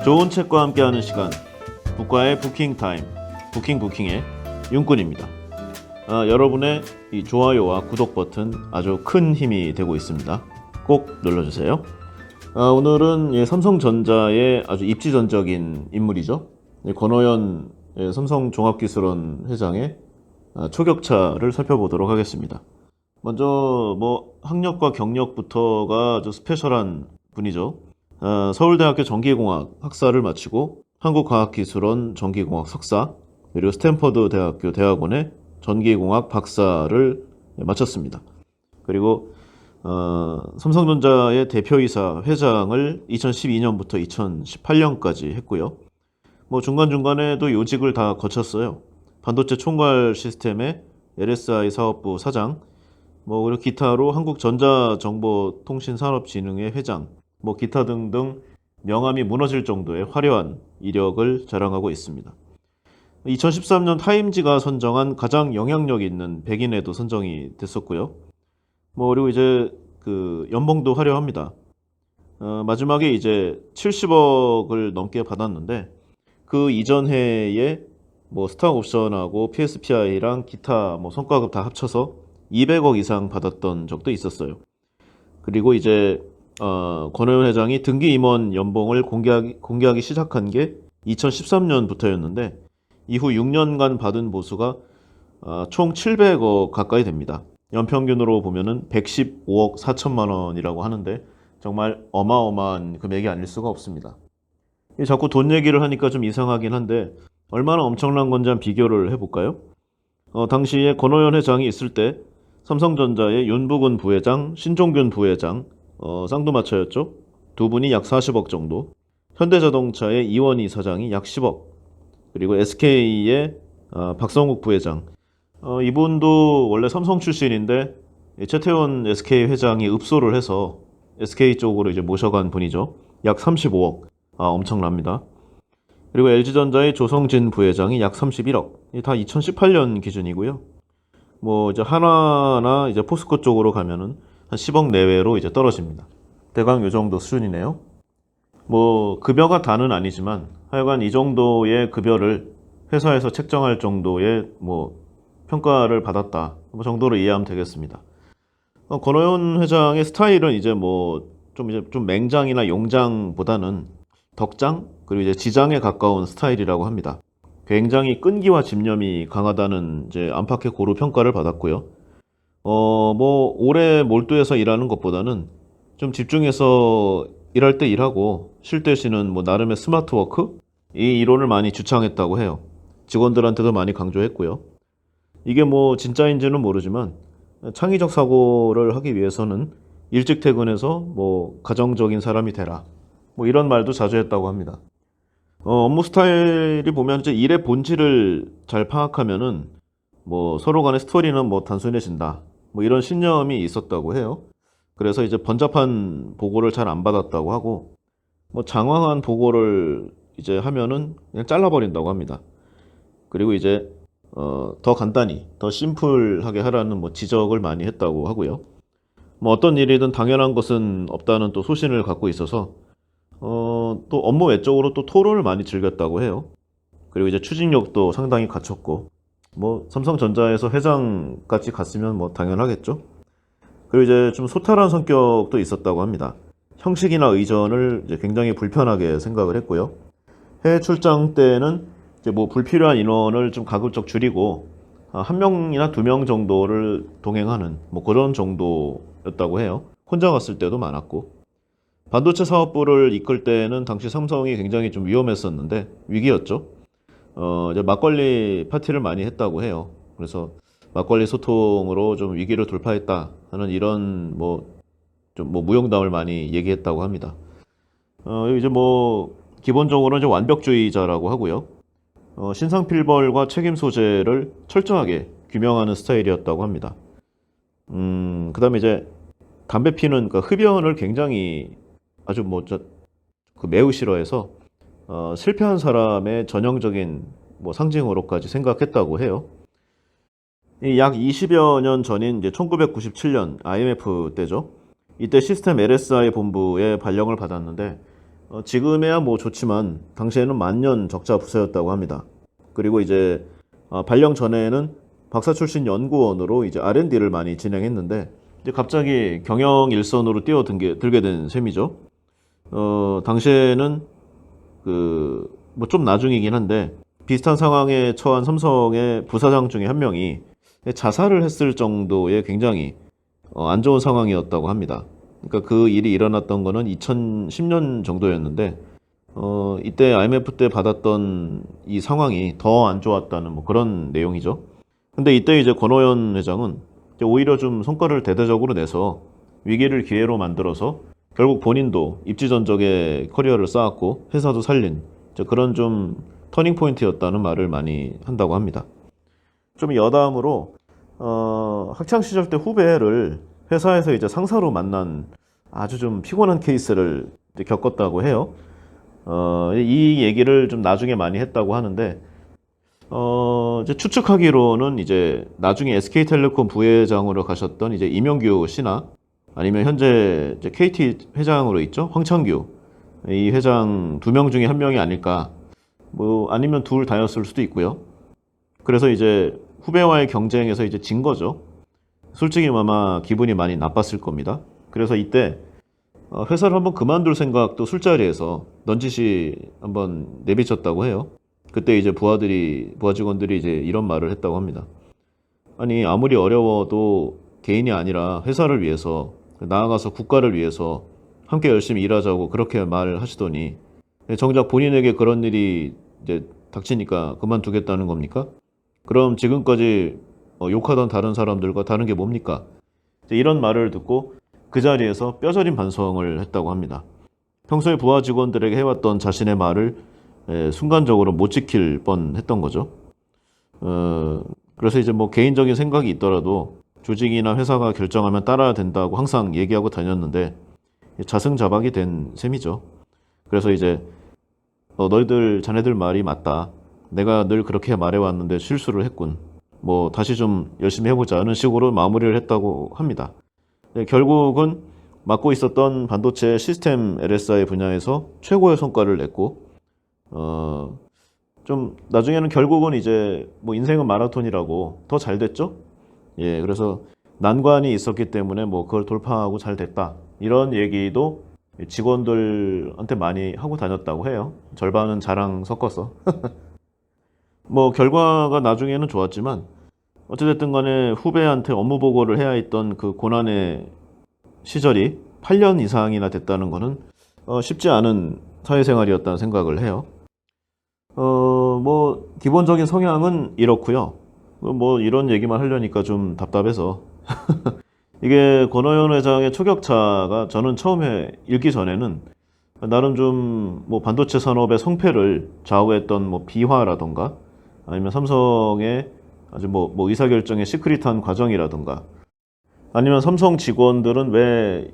좋은 책과 함께하는 시간, 북과의 부킹타임, 부킹의 윤꾼입니다. 여러분의 이 좋아요와 구독 버튼 아주 큰 힘이 되고 있습니다. 꼭 눌러주세요. 오늘은 삼성전자의 아주 입지전적인 인물이죠. 권오현 삼성종합기술원 회장의 초격차를 살펴보도록 하겠습니다. 먼저 학력과 경력부터가 아주 스페셜한 분이죠. 서울대학교 전기공학 학사를 마치고 한국과학기술원 전기공학 석사, 그리고 스탠퍼드 대학교 대학원의 전기공학 박사를 마쳤습니다. 그리고 삼성전자의 대표이사 회장을 2012년부터 2018년까지 했고요. 중간중간에도 요직을 다 거쳤어요. 반도체 총괄 시스템의 LSI 사업부 사장, 그리고 기타로 한국전자정보통신산업진흥회 회장, 기타 등등 명함이 무너질 정도의 화려한 이력을 자랑하고 있습니다. 2013년 타임지가 선정한 가장 영향력 있는 100인에도 선정이 됐었고요. 그리고 이제 연봉도 화려합니다. 마지막에 이제 70억을 넘게 받았는데 그 이전 해에 스탁 옵션하고 PSPI랑 기타 성과급 다 합쳐서 200억 이상 받았던 적도 있었어요. 그리고 이제 권오현 회장이 등기 임원 연봉을 공개하기 시작한 게 2013년부터였는데 이후 6년간 받은 보수가 총 700억 가까이 됩니다. 연평균으로 보면은 115억 4천만 원이라고 하는데 정말 어마어마한 금액이 아닐 수가 없습니다. 자꾸 돈 얘기를 하니까 좀 이상하긴 한데 얼마나 엄청난 건지 한번 비교를 해볼까요? 당시에 권오현 회장이 있을 때 삼성전자의 윤부근 부회장, 신종균 부회장, 쌍두마차였죠. 두 분이 약 40억 정도, 현대자동차의 이원희 사장이 약 10억, 그리고 SK의 박성욱 부회장, 이분도 원래 삼성 출신인데 최태원 SK 회장이 읍소를 해서 SK 쪽으로 이제 모셔간 분이죠. 약 35억, 엄청납니다. 그리고 LG전자의 조성진 부회장이 약 31억, 다 2018년 기준이고요. 이제 하나나 이제 포스코 쪽으로 가면은 한 10억 내외로 이제 떨어집니다. 대강 요 정도 수준이네요. 급여가 다는 아니지만 하여간 이 정도의 급여를 회사에서 책정할 정도의 평가를 받았다 정도로 이해하면 되겠습니다. 권오현 회장의 스타일은 이제 좀 맹장이나 용장보다는 덕장 그리고 이제 지장에 가까운 스타일이라고 합니다. 굉장히 끈기와 집념이 강하다는 이제 안팎의 고루 평가를 받았고요. 오래 몰두해서 일하는 것보다는 좀 집중해서 일할 때 일하고 쉴 때 쉬는 나름의 스마트 워크? 이 이론을 많이 주창했다고 해요. 직원들한테도 많이 강조했고요. 이게 진짜인지는 모르지만 창의적 사고를 하기 위해서는 일찍 퇴근해서 가정적인 사람이 되라. 이런 말도 자주 했다고 합니다. 업무 스타일이 보면 이제 일의 본질을 잘 파악하면은 서로 간의 스토리는 단순해진다. 이런 신념이 있었다고 해요. 그래서 이제 번잡한 보고를 잘 안 받았다고 하고 장황한 보고를 이제 하면은 그냥 잘라버린다고 합니다. 그리고 이제 더 간단히 더 심플하게 하라는 지적을 많이 했다고 하고요. 어떤 일이든 당연한 것은 없다는 또 소신을 갖고 있어서 또 업무 외적으로 또 토론을 많이 즐겼다고 해요. 그리고 이제 추진력도 상당히 갖췄고 삼성전자에서 회장까지 갔으면 당연하겠죠. 그리고 이제 좀 소탈한 성격도 있었다고 합니다. 형식이나 의전을 이제 굉장히 불편하게 생각을 했고요. 해외 출장 때는 이제 불필요한 인원을 좀 가급적 줄이고 한 명이나 두 명 정도를 동행하는 그런 정도였다고 해요. 혼자 갔을 때도 많았고. 반도체 사업부를 이끌 때는 당시 삼성이 굉장히 좀 위험했었는데 위기였죠. 이제 막걸리 파티를 많이 했다고 해요. 그래서 막걸리 소통으로 좀 위기를 돌파했다 하는 이런 좀 무용담을 많이 얘기했다고 합니다. 이제 기본적으로 이제 완벽주의자라고 하고요. 신상필벌과 책임 소재를 철저하게 규명하는 스타일이었다고 합니다. 그다음에 이제 담배 피는 흡연을 굉장히 아주 매우 싫어해서 실패한 사람의 전형적인 상징으로까지 생각했다고 해요. 약 20여 년 전인 이제 1997년 IMF 때죠. 이때 시스템 LSI 본부에 발령을 받았는데 지금에야 뭐 좋지만 당시에는 만년 적자 부서였다고 합니다. 그리고 이제 발령 전에는 박사 출신 연구원으로 이제 R&D를 많이 진행했는데 이제 갑자기 경영 일선으로 들게 된 셈이죠. 당시에는 그 뭐 좀 나중이긴 한데 비슷한 상황에 처한 삼성의 부사장 중에 한 명이 자살을 했을 정도의 굉장히 안 좋은 상황이었다고 합니다. 그러니까 그 일이 일어났던 거는 2010년 정도였는데 이때 IMF 때 받았던 이 상황이 더 안 좋았다는 뭐 그런 내용이죠. 근데 이때 이제 권오현 회장은 이제 오히려 좀 성과를 대대적으로 내서 위기를 기회로 만들어서 결국 본인도 입지전적의 커리어를 쌓았고 회사도 살린 그런 좀 터닝 포인트였다는 말을 많이 한다고 합니다. 좀 여담으로 학창 시절 때 후배를 회사에서 이제 상사로 만난 아주 좀 피곤한 케이스를 이제 겪었다고 해요. 이 얘기를 좀 나중에 많이 했다고 하는데 이제 추측하기로는 이제 나중에 SK텔레콤 부회장으로 가셨던 이제 이명규 씨나 아니면 현재 이제 KT 회장으로 있죠, 황창규 이 회장 두 명 중에 한 명이 아닐까, 뭐 아니면 둘 다였을 수도 있고요. 그래서 이제 후배와의 경쟁에서 이제 진 거죠. 솔직히 아마 기분이 많이 나빴을 겁니다. 그래서 이때 회사를 한번 그만둘 생각도 술자리에서 넌지시 한번 내비쳤다고 해요. 그때 이제 부하 직원들이 이제 이런 말을 했다고 합니다. 아니, 아무리 어려워도 개인이 아니라 회사를 위해서, 나아가서 국가를 위해서 함께 열심히 일하자고 그렇게 말하시더니 정작 본인에게 그런 일이 이제 닥치니까 그만두겠다는 겁니까? 그럼 지금까지 욕하던 다른 사람들과 다른 게 뭡니까? 이런 말을 듣고 그 자리에서 뼈저린 반성을 했다고 합니다. 평소에 부하 직원들에게 해왔던 자신의 말을 순간적으로 못 지킬 뻔했던 거죠. 그래서 이제 뭐 개인적인 생각이 있더라도 조직이나 회사가 결정하면 따라야 된다고 항상 얘기하고 다녔는데 자승자박이 된 셈이죠. 그래서 이제 자네들 말이 맞다. 내가 늘 그렇게 말해왔는데 실수를 했군. 뭐 다시 좀 열심히 해보자는 식으로 마무리를 했다고 합니다. 결국은 맡고 있었던 반도체 시스템 LSI 분야에서 최고의 성과를 냈고 좀 나중에는 결국은 이제 뭐 인생은 마라톤이라고 더 잘 됐죠. 예, 그래서 난관이 있었기 때문에 뭐 그걸 돌파하고 잘 됐다. 이런 얘기도 직원들한테 많이 하고 다녔다고 해요. 절반은 자랑 섞어서. 뭐 결과가 나중에는 좋았지만 어찌됐든 간에 후배한테 업무 보고를 해야 했던 그 고난의 시절이 8년 이상이나 됐다는 거는 쉽지 않은 사회생활이었다는 생각을 해요. 뭐 기본적인 성향은 이렇고요. 뭐 이런 얘기만 하려니까 좀 답답해서 이게 권오현 회장의 초격차가 저는 처음에 읽기 전에는 나름 좀 뭐 반도체 산업의 성패를 좌우했던 뭐 비화라던가 아니면 삼성의 아주 뭐 의사결정의 시크릿한 과정이라던가 아니면 삼성 직원들은 왜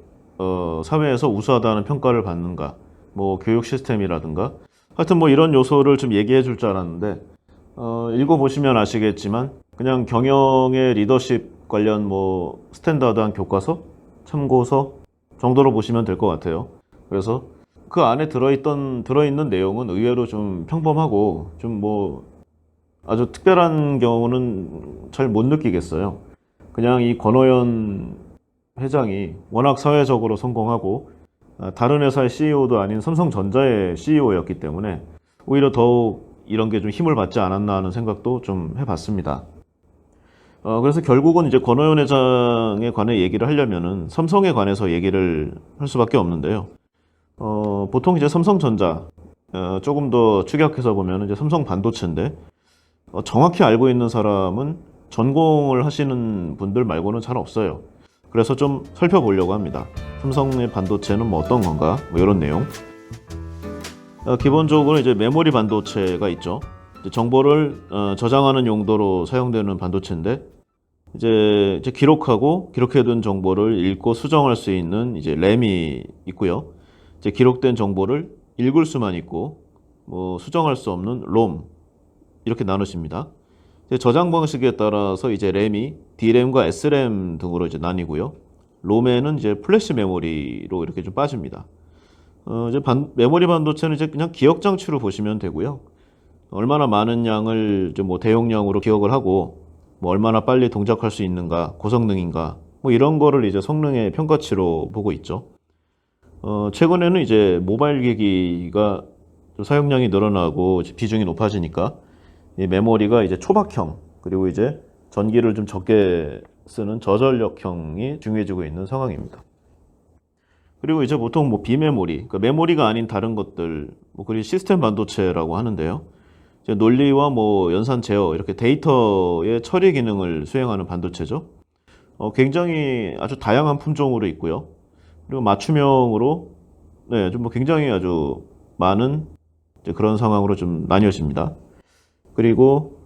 사회에서 우수하다는 평가를 받는가, 뭐 교육 시스템이라든가 하여튼 뭐 이런 요소를 좀 얘기해 줄 줄 알았는데 읽어보시면 아시겠지만 그냥 경영의 리더십 관련 뭐 스탠다드한 교과서, 참고서 정도로 보시면 될 것 같아요. 그래서 그 안에 들어있는 내용은 의외로 좀 평범하고 좀 뭐 아주 특별한 경우는 잘 못 느끼겠어요. 그냥 이 권오현 회장이 워낙 사회적으로 성공하고 다른 회사의 CEO도 아닌 삼성전자의 CEO였기 때문에 오히려 더욱 이런 게 좀 힘을 받지 않았나 하는 생각도 좀 해봤습니다. 그래서 결국은 이제 권오현 회장에 관해 얘기를 하려면은 삼성에 관해서 얘기를 할 수밖에 없는데요. 보통 이제 삼성전자, 조금 더 축약해서 보면 이제 삼성 반도체인데, 정확히 알고 있는 사람은 전공을 하시는 분들 말고는 잘 없어요. 그래서 좀 살펴보려고 합니다. 삼성의 반도체는 뭐 어떤 건가? 뭐 이런 내용. 기본적으로 이제 메모리 반도체가 있죠. 이제 정보를 저장하는 용도로 사용되는 반도체인데, 이제 기록하고 기록해둔 정보를 읽고 수정할 수 있는 이제 램이 있고요. 이제 기록된 정보를 읽을 수만 있고 뭐 수정할 수 없는 롬, 이렇게 나누십니다. 저장 방식에 따라서 이제 램이 D램과 S램 등으로 이제 나뉘고요. 롬에는 이제 플래시 메모리로 이렇게 좀 빠집니다. 이제 메모리 반도체는 이제 그냥 기억 장치로 보시면 되고요. 얼마나 많은 양을 이제 뭐 대용량으로 기억을 하고 뭐 얼마나 빨리 동작할 수 있는가, 고성능인가, 뭐 이런 거를 이제 성능의 평가치로 보고 있죠. 최근에는 이제 모바일 기기가 좀 사용량이 늘어나고 비중이 높아지니까 이 메모리가 이제 초박형, 그리고 이제 전기를 좀 적게 쓰는 저전력형이 중요해지고 있는 상황입니다. 그리고 이제 보통 뭐 비메모리, 그러니까 메모리가 아닌 다른 것들, 뭐 그리고 시스템 반도체라고 하는데요. 이제 논리와 뭐 연산 제어, 이렇게 데이터의 처리 기능을 수행하는 반도체죠. 굉장히 아주 다양한 품종으로 있고요. 그리고 맞춤형으로, 네, 좀 뭐 굉장히 아주 많은 이제 그런 상황으로 좀 나뉘어집니다. 그리고,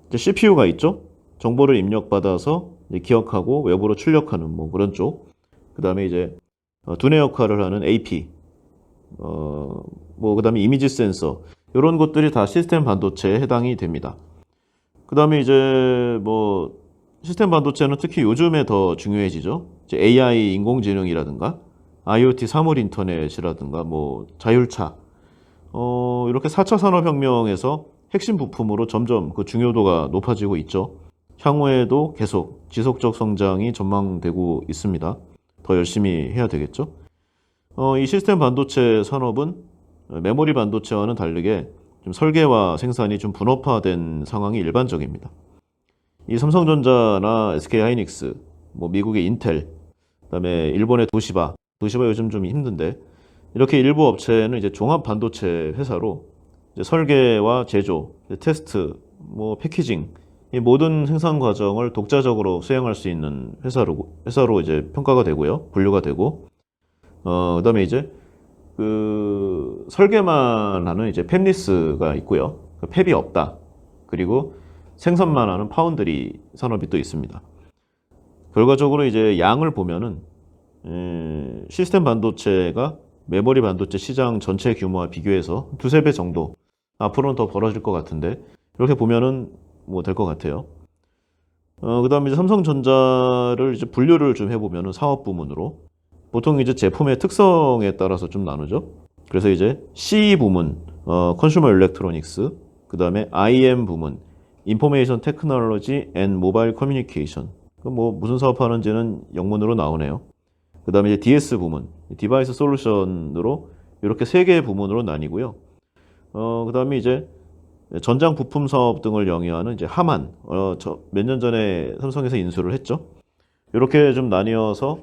이제 CPU가 있죠. 정보를 입력받아서 이제 기억하고 외부로 출력하는 뭐 그런 쪽. 그 다음에 이제 두뇌 역할을 하는 AP, 뭐 그다음에 이미지 센서 이런 것들이 다 시스템 반도체에 해당이 됩니다. 그다음에 이제 뭐 시스템 반도체는 특히 요즘에 더 중요해지죠. 이제 AI 인공지능이라든가 IoT 사물 인터넷이라든가 뭐 자율차, 이렇게 4차 산업혁명에서 핵심 부품으로 점점 그 중요도가 높아지고 있죠. 향후에도 계속 지속적 성장이 전망되고 있습니다. 더 열심히 해야 되겠죠. 이 시스템 반도체 산업은 메모리 반도체와는 다르게 좀 설계와 생산이 좀 분업화된 상황이 일반적입니다. 이 삼성전자나 SK하이닉스, 뭐 미국의 인텔, 그다음에 일본의 도시바 요즘 좀 힘든데 이렇게 일부 업체는 이제 종합 반도체 회사로 이제 설계와 제조, 테스트, 뭐 패키징 이 모든 생산 과정을 독자적으로 수행할 수 있는 회사로 이제 평가가 되고요, 분류가 되고, 그다음에 이제 그 설계만 하는 이제 팹리스가 있고요, 팹이 없다. 그리고 생산만 하는 파운드리 산업이 또 있습니다. 결과적으로 이제 양을 보면은 시스템 반도체가 메모리 반도체 시장 전체 규모와 비교해서 두세 배 정도 앞으로는 더 벌어질 것 같은데 이렇게 보면은 뭐 될 것 같아요. 그다음에 이제 삼성전자를 이제 분류를 좀 해보면은 사업 부문으로 보통 이제 제품의 특성에 따라서 좀 나누죠. 그래서 이제 CE 부문, 컨슈머 일렉트로닉스, 그다음에 IM 부문, 인포메이션 테크놀로지 앤 모바일 커뮤니케이션. 뭐 무슨 사업하는지는 영문으로 나오네요. 그다음에 이제 DS 부문, 디바이스 솔루션으로 이렇게 세 개의 부문으로 나뉘고요. 그다음에 이제 전장 부품 사업 등을 영위하는 이제 하만, 몇 년 전에 삼성에서 인수를 했죠. 이렇게 좀 나뉘어서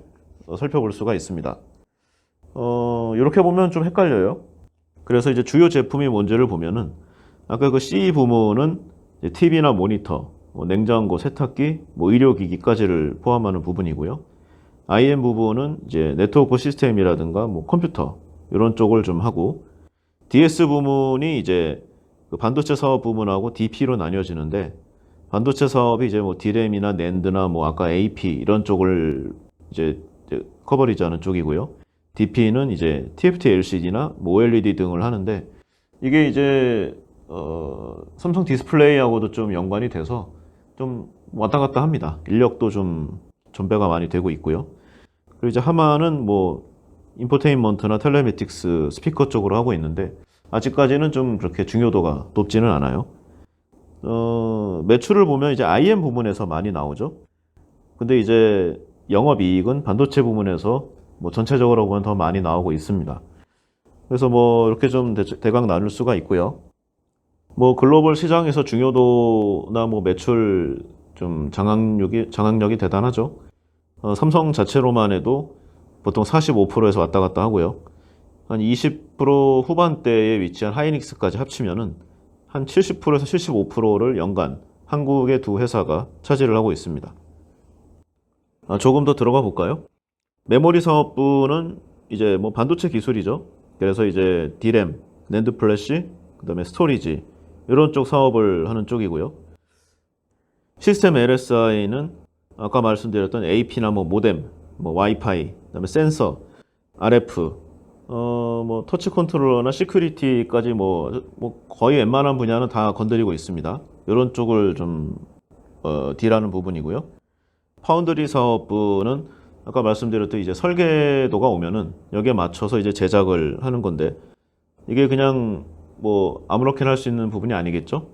살펴볼 수가 있습니다. 이렇게 보면 좀 헷갈려요. 그래서 이제 주요 제품이 뭔지를 보면은 아까 그 CE 부문은 TV나 모니터, 뭐 냉장고, 세탁기, 뭐 의료기기까지를 포함하는 부분이고요. IM 부분은 이제 네트워크 시스템이라든가 뭐 컴퓨터 이런 쪽을 좀 하고, DS 부문이 이제 그 반도체 사업 부문하고 DP로 나뉘어지는데, 반도체 사업이 이제 뭐 D램이나 낸드나 뭐 아까 AP 이런 쪽을 이제 커버리지하는 쪽이고요. DP는 이제 TFT LCD나 뭐 OLED 등을 하는데, 이게 이제 삼성 디스플레이하고도 좀 연관이 돼서 좀 왔다 갔다 합니다. 인력도 좀 전배가 많이 되고 있고요. 그리고 이제 하마는 뭐 인포테인먼트나 텔레매틱스 스피커 쪽으로 하고 있는데 아직까지는 좀 그렇게 중요도가 높지는 않아요. 매출을 보면 이제 IM 부문에서 많이 나오죠. 근데 이제 영업이익은 반도체 부문에서 뭐 전체적으로 보면 더 많이 나오고 있습니다. 그래서 뭐 이렇게 좀 대강 나눌 수가 있고요. 뭐 글로벌 시장에서 중요도나 뭐 매출 좀 장악력이 대단하죠. 삼성 자체로만 해도 보통 45%에서 왔다 갔다 하고요. 한 20% 후반대에 위치한 하이닉스까지 합치면은 한 70%에서 75%를 연간 한국의 두 회사가 차지를 하고 있습니다. 조금 더 들어가 볼까요? 메모리 사업부는 이제 뭐 반도체 기술이죠. 그래서 이제 D램, 낸드 플래시, 그다음에 스토리지 이런 쪽 사업을 하는 쪽이고요. 시스템 LSI는 아까 말씀드렸던 AP나 뭐 모뎀, 뭐 와이파이, 그다음에 센서, RF, 뭐 터치 컨트롤러나 시큐리티까지 뭐 거의 웬만한 분야는 다 건드리고 있습니다. 이런 쪽을 좀 D라는 부분이고요. 파운드리 사업부는 아까 말씀드렸듯이 이제 설계도가 오면은 여기에 맞춰서 이제 제작을 하는 건데 이게 그냥 뭐 아무렇게나 할 수 있는 부분이 아니겠죠?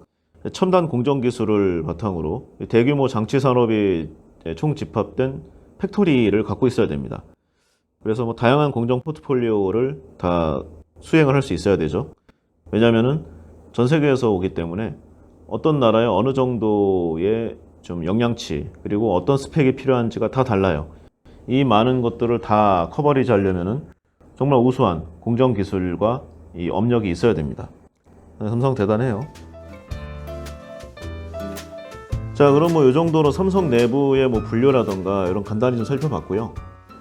첨단 공정 기술을 바탕으로 대규모 장치 산업이 총 집합된 팩토리를 갖고 있어야 됩니다. 그래서 뭐 다양한 공정 포트폴리오를 다 수행을 할 수 있어야 되죠. 왜냐하면은 전 세계에서 오기 때문에 어떤 나라에 어느 정도의 좀 역량치 그리고 어떤 스펙이 필요한지가 다 달라요. 이 많은 것들을 다 커버리지 하려면은 정말 우수한 공정 기술과 이 업력이 있어야 됩니다. 삼성 대단해요. 자, 그럼 뭐 이 정도로 삼성 내부의 뭐 분류라던가 이런 간단히 좀 살펴봤고요.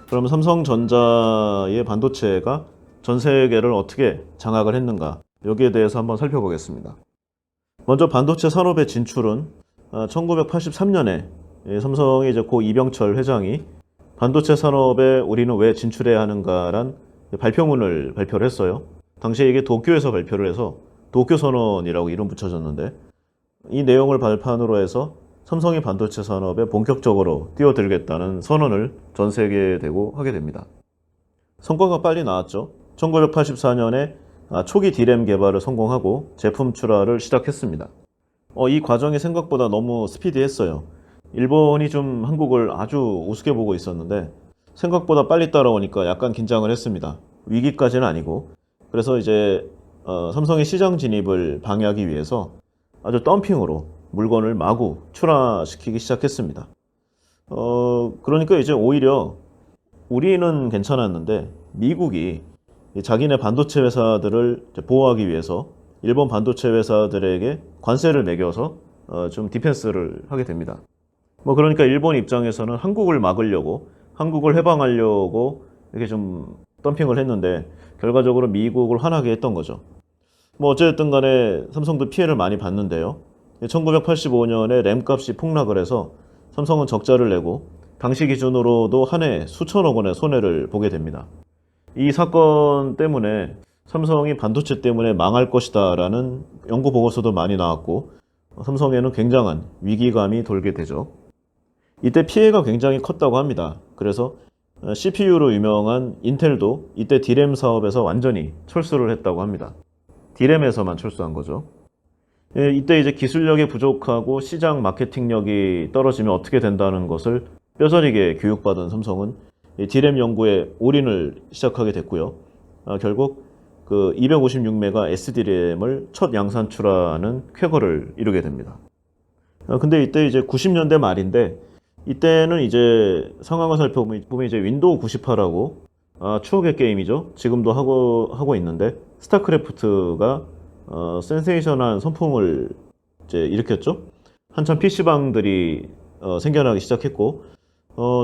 그럼 삼성전자의 반도체가 전 세계를 어떻게 장악을 했는가 여기에 대해서 한번 살펴보겠습니다. 먼저 반도체 산업의 진출은 1983년에 삼성의 이제 고 이병철 회장이 반도체 산업에 우리는 왜 진출해야 하는가란 발표문을 발표를 했어요. 당시에 이게 도쿄에서 발표를 해서 도쿄선언이라고 이름 붙여졌는데 이 내용을 발판으로 해서 삼성이 반도체 산업에 본격적으로 뛰어들겠다는 선언을 전 세계에 대고 하게 됩니다. 성과가 빨리 나왔죠. 1984년에 초기 D램 개발을 성공하고 제품 출하를 시작했습니다. 이 과정이 생각보다 너무 스피디했어요. 일본이 좀 한국을 아주 우습게 보고 있었는데 생각보다 빨리 따라오니까 약간 긴장을 했습니다. 위기까지는 아니고. 그래서 이제 삼성의 시장 진입을 방해하기 위해서 아주 덤핑으로 물건을 마구 출하시키기 시작했습니다. 그러니까 이제 오히려 우리는 괜찮았는데 미국이 자기네 반도체 회사들을 보호하기 위해서 일본 반도체 회사들에게 관세를 매겨서 좀 디펜스를 하게 됩니다. 뭐 그러니까 일본 입장에서는 한국을 막으려고 한국을 해방하려고 이렇게 좀 덤핑을 했는데 결과적으로 미국을 화나게 했던 거죠. 뭐 어쨌든 간에 삼성도 피해를 많이 봤는데요. 1985년에 램값이 폭락을 해서 삼성은 적자를 내고 당시 기준으로도 한 해 수천억 원의 손해를 보게 됩니다. 이 사건 때문에 삼성이 반도체 때문에 망할 것이다 라는 연구 보고서도 많이 나왔고 삼성에는 굉장한 위기감이 돌게 되죠. 이때 피해가 굉장히 컸다고 합니다. 그래서 CPU로 유명한 인텔도 이때 D램 사업에서 완전히 철수를 했다고 합니다. D램에서만 철수한 거죠. 이때 이제 기술력이 부족하고 시장 마케팅력이 떨어지면 어떻게 된다는 것을 뼈저리게 교육받은 삼성은 D램 연구에 올인을 시작하게 됐고요. 결국 그 256메가 SD램을 첫 양산 출하하는 쾌거를 이루게 됩니다. 근데 이때 이제 90년대 말인데 이때는 이제 상황을 살펴보면 이제 윈도우 98하고 추억의 게임이죠. 지금도 하고 있는데 스타크래프트가 센세이션한 선풍을 이제 일으켰죠. 한참 PC방들이 생겨나기 시작했고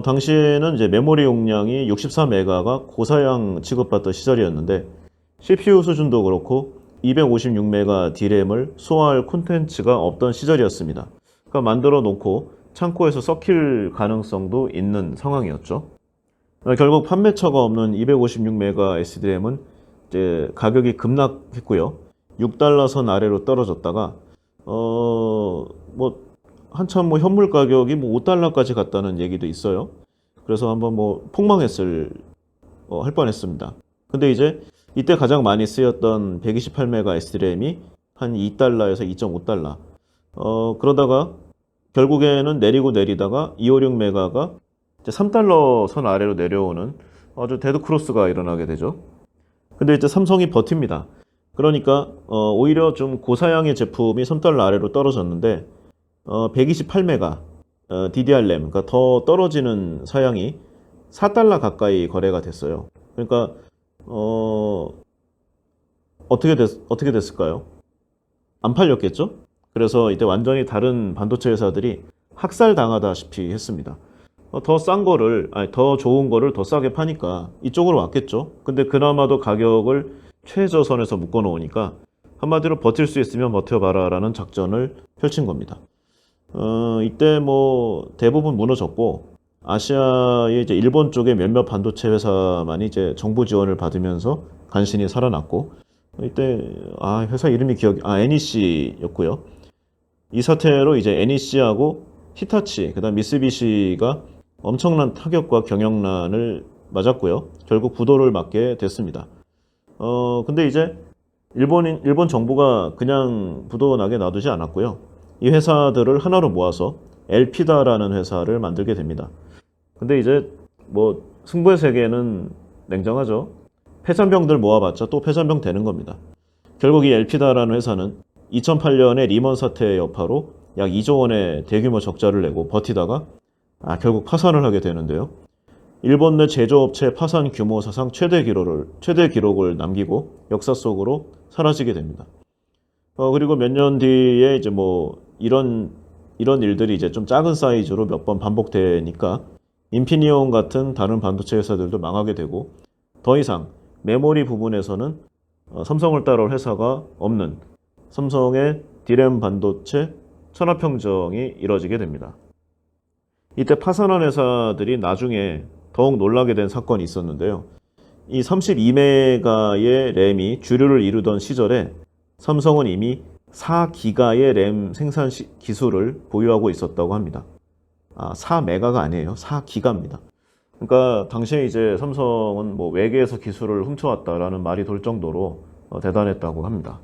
당시에는 이제 메모리 용량이 64메가가 고사양 취급받던 시절이었는데 CPU 수준도 그렇고 256메가 D램을 소화할 콘텐츠가 없던 시절이었습니다. 그러니까 만들어 놓고 창고에서 썩힐 가능성도 있는 상황이었죠. 결국 판매처가 없는 256메가 SD램은 이제 가격이 급락했고요. 6달러 선 아래로 떨어졌다가 뭐 한참 뭐 현물 가격이 뭐 5달러까지 갔다는 얘기도 있어요. 그래서 한번 뭐 폭망했을 할 뻔했습니다. 근데 이제 이때 가장 많이 쓰였던 128메가 SD램이 한 2달러에서 2.5달러. 그러다가 결국에는 내리다가 256메가가 이제 3달러 선 아래로 내려오는 아주 데드크로스가 일어나게 되죠. 근데 이제 삼성이 버팁니다. 그러니까 오히려 좀 고사양의 제품이 3달러 아래로 떨어졌는데 128메가 DDR-램, 그러니까 더 떨어지는 사양이 4달러 가까이 거래가 됐어요. 그러니까 어떻게 됐을까요? 안 팔렸겠죠? 그래서 이때 완전히 다른 반도체 회사들이 학살당하다시피 했습니다. 더 싼 거를, 아니, 더 좋은 거를 더 싸게 파니까 이쪽으로 왔겠죠. 근데 그나마도 가격을 최저선에서 묶어 놓으니까 한마디로 버틸 수 있으면 버텨봐라 라는 작전을 펼친 겁니다. 이때 뭐 대부분 무너졌고 아시아의 이제 일본 쪽의 몇몇 반도체 회사만이 이제 정부 지원을 받으면서 간신히 살아났고 이때 회사 이름이 NEC였고요. 이 사태로 이제 NEC하고 히타치, 그다음 미쓰비시가 엄청난 타격과 경영난을 맞았고요. 결국 부도를 맞게 됐습니다. 근데 이제 일본 정부가 그냥 부도 나게 놔두지 않았고요. 이 회사들을 하나로 모아서 엘피다라는 회사를 만들게 됩니다. 근데 이제 뭐 승부의 세계는 냉정하죠. 폐잔병들 모아봤자 또 폐잔병 되는 겁니다. 결국 이 엘피다라는 회사는 2008년에 리먼 사태의 여파로 약 2조 원의 대규모 적자를 내고 버티다가 결국 파산을 하게 되는데요. 일본 내 제조업체 파산 규모 사상 최대 기록을 남기고 역사 속으로 사라지게 됩니다. 그리고 몇 년 뒤에 이제 뭐 이런 일들이 이제 좀 작은 사이즈로 몇 번 반복되니까 인피니온 같은 다른 반도체 회사들도 망하게 되고 더 이상 메모리 부분에서는 삼성을 따라올 회사가 없는 삼성의 D램 반도체 천하평정이 이뤄지게 됩니다. 이때 파산한 회사들이 나중에 더욱 놀라게 된 사건이 있었는데요. 이 32메가의 램이 주류를 이루던 시절에 삼성은 이미 4기가의 램 생산 기술을 보유하고 있었다고 합니다. 4메가가 아니에요. 4기가입니다. 그러니까 당시에 이제 삼성은 뭐 외계에서 기술을 훔쳐왔다라는 말이 돌 정도로 대단했다고 합니다.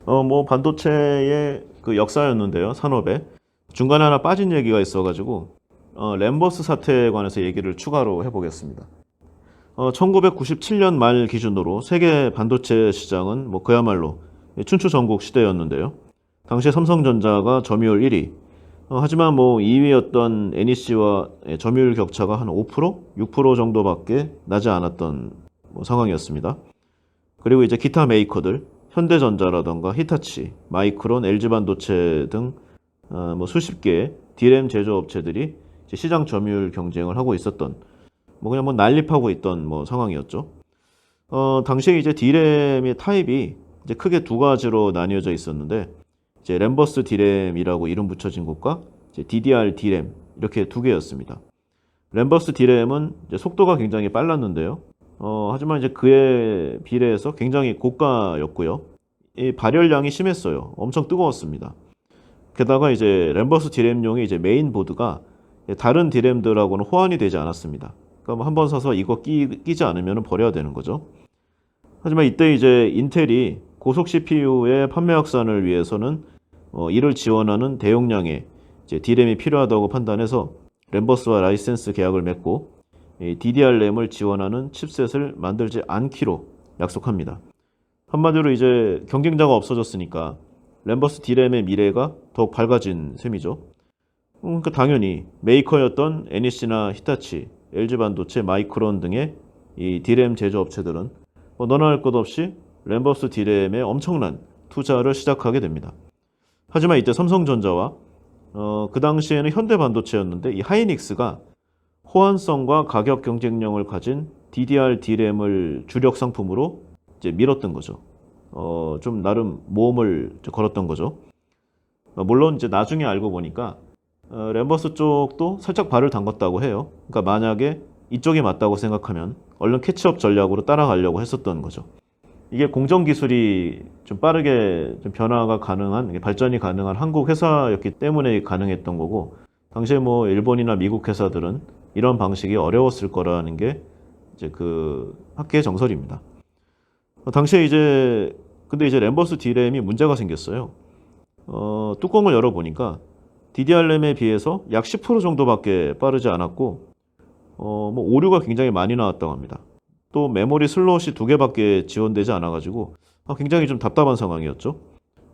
뭐 반도체의 그 역사였는데요. 산업에 중간에 하나 빠진 얘기가 있어가지고 램버스 사태에 관해서 얘기를 추가로 해보겠습니다. 1997년 말 기준으로 세계 반도체 시장은 뭐 그야말로 춘추전국 시대였는데요. 당시에 삼성전자가 점유율 1위. 하지만 뭐 2위였던 NEC와 점유율 격차가 한 5%, 6% 정도밖에 나지 않았던 뭐 상황이었습니다. 그리고 이제 기타 메이커들, 현대전자라던가 히타치, 마이크론, LG반도체 등 뭐 수십 개의 D램 제조업체들이 시장 점유율 경쟁을 하고 있었던 뭐 그냥 뭐 난립하고 있던 뭐 상황이었죠. 당시에 이제 D램의 타입이 이제 크게 두 가지로 나뉘어져 있었는데 이제 램버스 D램이라고 이름 붙여진 곳과 이제 DDR D램 이렇게 두 개였습니다. 램버스 D램은 이제 속도가 굉장히 빨랐는데요. 하지만 이제 그에 비례해서 굉장히 고가였고요. 이 발열량이 심했어요. 엄청 뜨거웠습니다. 게다가 이제 램버스 D램용의 이제 메인 보드가 다른 D램들하고는 호환이 되지 않았습니다. 그러니까 한 번 사서 이거 끼지 않으면 버려야 되는 거죠. 하지만 이때 이제 인텔이 고속 CPU의 판매 확산을 위해서는 이를 지원하는 대용량의 이제 D램이 필요하다고 판단해서 램버스와 라이센스 계약을 맺고 DDR 램을 지원하는 칩셋을 만들지 않기로 약속합니다. 한마디로 이제 경쟁자가 없어졌으니까 램버스 D램의 미래가 더욱 밝아진 셈이죠. 그러니까 당연히 메이커였던 NEC나 히타치, LG반도체, 마이크론 등의 이 D램 제조업체들은 너나 할 것 없이 램버스 D램에 엄청난 투자를 시작하게 됩니다. 하지만 이때 삼성전자와 그 당시에는 현대반도체였는데 이 하이닉스가 호환성과 가격 경쟁력을 가진 DDR D램을 주력 상품으로 이제 밀었던 거죠. 좀 나름 모험을 걸었던 거죠. 물론 이제 나중에 알고 보니까 램버스 쪽도 살짝 발을 담갔다고 해요. 그러니까 만약에 이쪽이 맞다고 생각하면 얼른 캐치업 전략으로 따라가려고 했었던 거죠. 이게 공정 기술이 좀 빠르게 좀 변화가 가능한, 발전이 가능한 한국 회사였기 때문에 가능했던 거고, 당시에 뭐 일본이나 미국 회사들은 이런 방식이 어려웠을 거라는 게 이제 그 학계의 정설입니다. 당시에 근데 이제 램버스 D램이 문제가 생겼어요. 뚜껑을 열어보니까 DDR 램에 비해서 약 10% 정도밖에 빠르지 않았고, 뭐 오류가 굉장히 많이 나왔다고 합니다. 또 메모리 슬롯이 2개밖에 지원되지 않아가지고 굉장히 좀 답답한 상황이었죠.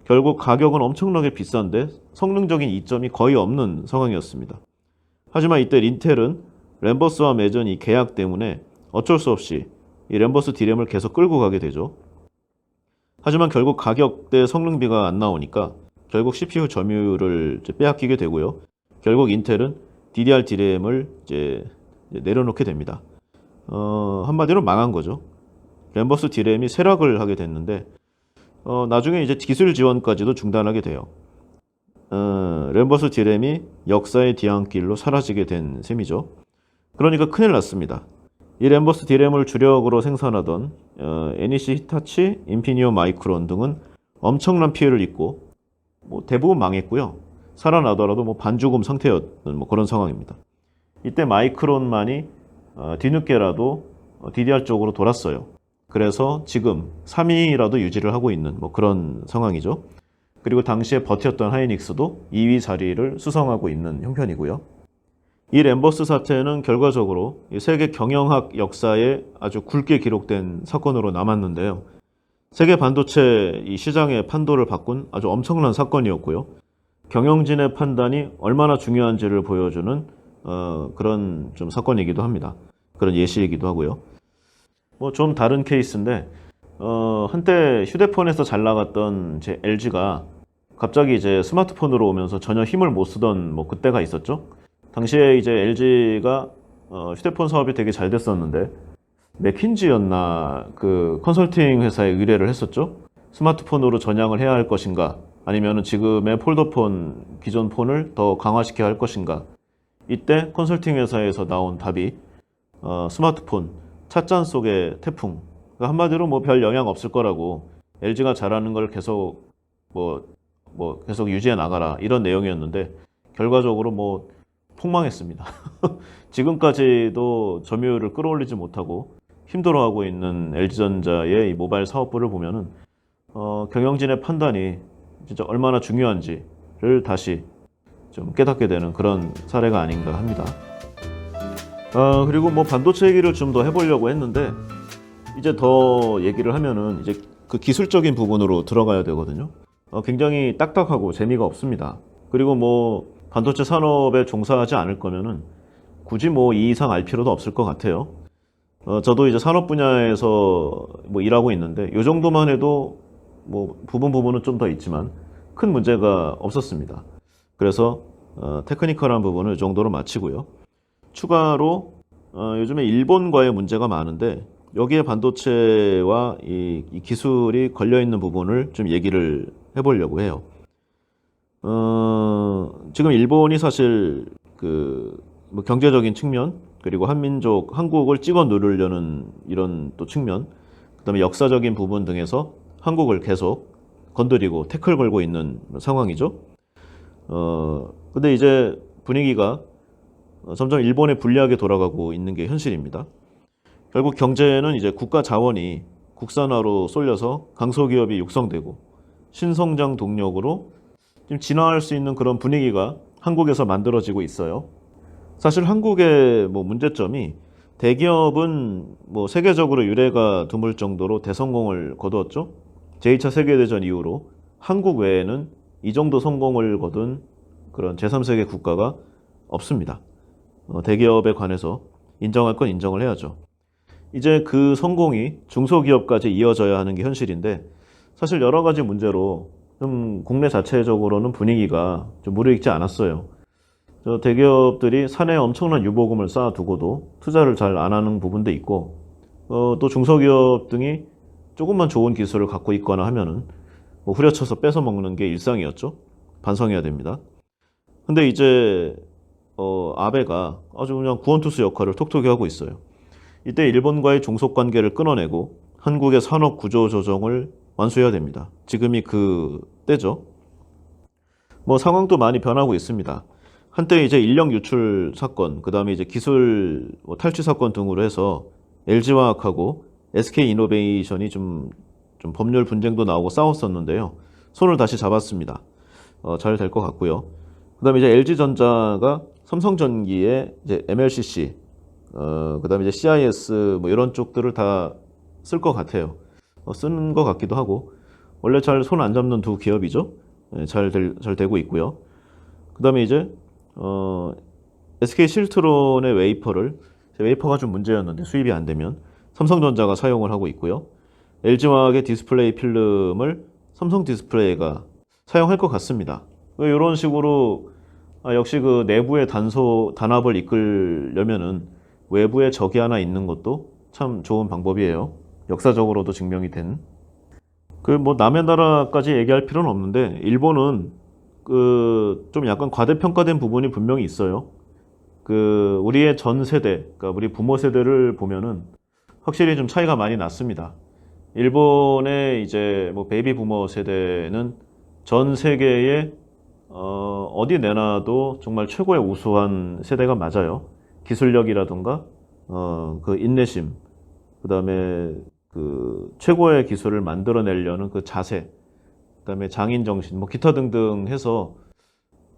결국 가격은 엄청나게 비싼데 성능적인 이점이 거의 없는 상황이었습니다. 하지만 이때 인텔은 램버스와 맺은 이 계약 때문에 어쩔 수 없이 이 램버스 D램을 계속 끌고 가게 되죠. 하지만 결국 가격 대 성능비가 안 나오니까 결국 CPU 점유율을 빼앗기게 되고요. 결국 인텔은 DDR D램을 이제 내려놓게 됩니다. 한마디로 망한 거죠. 램버스 D램이 쇠락을 하게 됐는데 나중에 이제 기술 지원까지도 중단하게 돼요. 램버스 D램이 역사의 뒤안길로 사라지게 된 셈이죠. 그러니까 큰일 났습니다. 이 램버스 D램을 주력으로 생산하던 NEC, 히타치, 인피니온, 마이크론 등은 엄청난 피해를 입고 뭐 대부분 망했고요. 살아나더라도 뭐 반죽음 상태였던 뭐 그런 상황입니다. 이때 마이크론만이 뒤늦게라도 DDR 쪽으로 돌았어요. 그래서 지금 3위라도 유지를 하고 있는 뭐 그런 상황이죠. 그리고 당시에 버텼던 하이닉스도 2위 자리를 수성하고 있는 형편이고요. 이 램버스 사태는 결과적으로 세계 경영학 역사에 아주 굵게 기록된 사건으로 남았는데요. 세계 반도체 이 시장의 판도를 바꾼 아주 엄청난 사건이었고요. 경영진의 판단이 얼마나 중요한지를 보여주는 그런 좀 사건이기도 합니다. 그런 예시이기도 하고요. 뭐 좀 다른 케이스인데 한때 휴대폰에서 잘 나갔던 제 LG가 갑자기 이제 스마트폰으로 오면서 전혀 힘을 못 쓰던 뭐 그때가 있었죠. 당시에 이제 LG가 휴대폰 사업이 되게 잘 됐었는데 맥킨지였나 그 컨설팅 회사에 의뢰를 했었죠. 스마트폰으로 전향을 해야 할 것인가 아니면 지금의 폴더폰 기존 폰을 더 강화시켜야 할 것인가. 이때 컨설팅 회사에서 나온 답이 스마트폰 찻잔 속의 태풍. 그러니까 한마디로 뭐 별 영향 없을 거라고 LG가 잘하는 걸 계속 계속 유지해 나가라 이런 내용이었는데 결과적으로 뭐 폭망했습니다. 지금까지도 점유율을 끌어올리지 못하고 힘들어하고 있는 LG전자의 이 모바일 사업부를 보면은 경영진의 판단이 진짜 얼마나 중요한지를 다시 좀 깨닫게 되는 그런 사례가 아닌가 합니다. 그리고 뭐 반도체 얘기를 좀 더 해보려고 했는데 이제 더 얘기를 하면은 이제 그 기술적인 부분으로 들어가야 되거든요. 굉장히 딱딱하고 재미가 없습니다. 그리고 뭐 반도체 산업에 종사하지 않을 거면은 굳이 뭐 이 이상 알 필요도 없을 것 같아요. 저도 이제 산업 분야에서 뭐 일하고 있는데 이 정도만 해도 뭐 부분은 좀 더 있지만 큰 문제가 없었습니다. 그래서 테크니컬한 부분을 이 정도로 마치고요. 추가로 요즘에 일본과의 문제가 많은데 여기에 반도체와 이 기술이 걸려있는 부분을 좀 얘기를 해보려고 해요. 지금 일본이 사실 뭐 경제적인 측면 그리고 한민족 한국을 찍어 누르려는 이런 또 측면 그다음에 역사적인 부분 등에서 한국을 계속 건드리고 태클 걸고 있는 상황이죠. 근데 이제 분위기가 점점 일본에 불리하게 돌아가고 있는 게 현실입니다. 결국 경제는 이제 국가 자원이 국산화로 쏠려서 강소기업이 육성되고 신성장 동력으로 지금 진화할 수 있는 그런 분위기가 한국에서 만들어지고 있어요. 사실 한국의 뭐 문제점이 대기업은 뭐 세계적으로 유례가 드물 정도로 대성공을 거두었죠. 제2차 세계대전 이후로 한국 외에는 이 정도 성공을 거둔 그런 제3세계 국가가 없습니다. 대기업에 관해서 인정할 건 인정을 해야죠. 이제 그 성공이 중소기업까지 이어져야 하는 게 현실인데 사실 여러 가지 문제로 좀 국내 자체적으로는 분위기가 좀 무르익지 않았어요. 대기업들이 사내에 엄청난 유보금을 쌓아두고도 투자를 잘 안 하는 부분도 있고 또 중소기업 등이 조금만 좋은 기술을 갖고 있거나 하면은 뭐 후려쳐서 뺏어 먹는 게 일상이었죠. 반성해야 됩니다. 근데 이제 아베가 아주 그냥 구원투수 역할을 톡톡히 하고 있어요. 이때 일본과의 종속 관계를 끊어내고 한국의 산업 구조 조정을 완수해야 됩니다. 지금이 그 때죠. 뭐 상황도 많이 변하고 있습니다. 한때 이제 인력 유출 사건, 그 다음에 이제 기술 탈취 사건 등으로 해서 LG화학하고 SK이노베이션이 좀 법률 분쟁도 나오고 싸웠었는데요. 손을 다시 잡았습니다. 잘 될 것 같고요. 그 다음에 이제 LG전자가 삼성전기에 이제 MLCC, 그 다음에 이제 CIS 뭐 이런 쪽들을 다 쓸 것 같아요. 쓰는 것 같기도 하고. 원래 잘 손 안 잡는 두 기업이죠. 잘 되고 있고요. 그 다음에 이제 SK 실트론의 웨이퍼가 좀 문제였는데 수입이 안 되면 삼성전자가 사용을 하고 있고요. LG화학의 디스플레이 필름을 삼성 디스플레이가 사용할 것 같습니다. 이런 식으로 역시 그 내부의 단합을 이끌려면은 외부에 적이 하나 있는 것도 참 좋은 방법이에요. 역사적으로도 증명이 된. 뭐 남의 나라까지 얘기할 필요는 없는데 일본은 좀 약간 과대평가된 부분이 분명히 있어요. 우리의 전 세대, 그러니까 우리 부모 세대를 보면은 확실히 좀 차이가 많이 났습니다. 일본의 이제 뭐 베이비 부모 세대는 전 세계에 어디 내놔도 정말 최고의 우수한 세대가 맞아요. 기술력이라든가 그 인내심, 그다음에 그 최고의 기술을 만들어내려는 그 자세, 그다음에 장인 정신, 뭐 기타 등등 해서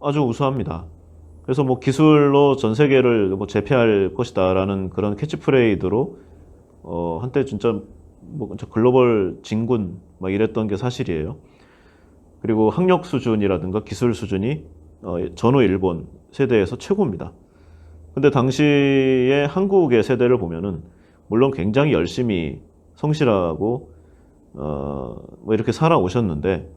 아주 우수합니다. 그래서 뭐 기술로 전 세계를 뭐 제패할 것이다라는 그런 캐치프레이드로 한때 진짜 뭐 진짜 글로벌 진군 막 이랬던 게 사실이에요. 그리고 학력 수준이라든가 기술 수준이 전후 일본 세대에서 최고입니다. 근데 당시에 한국의 세대를 보면은 물론 굉장히 열심히 성실하고 뭐 이렇게 살아오셨는데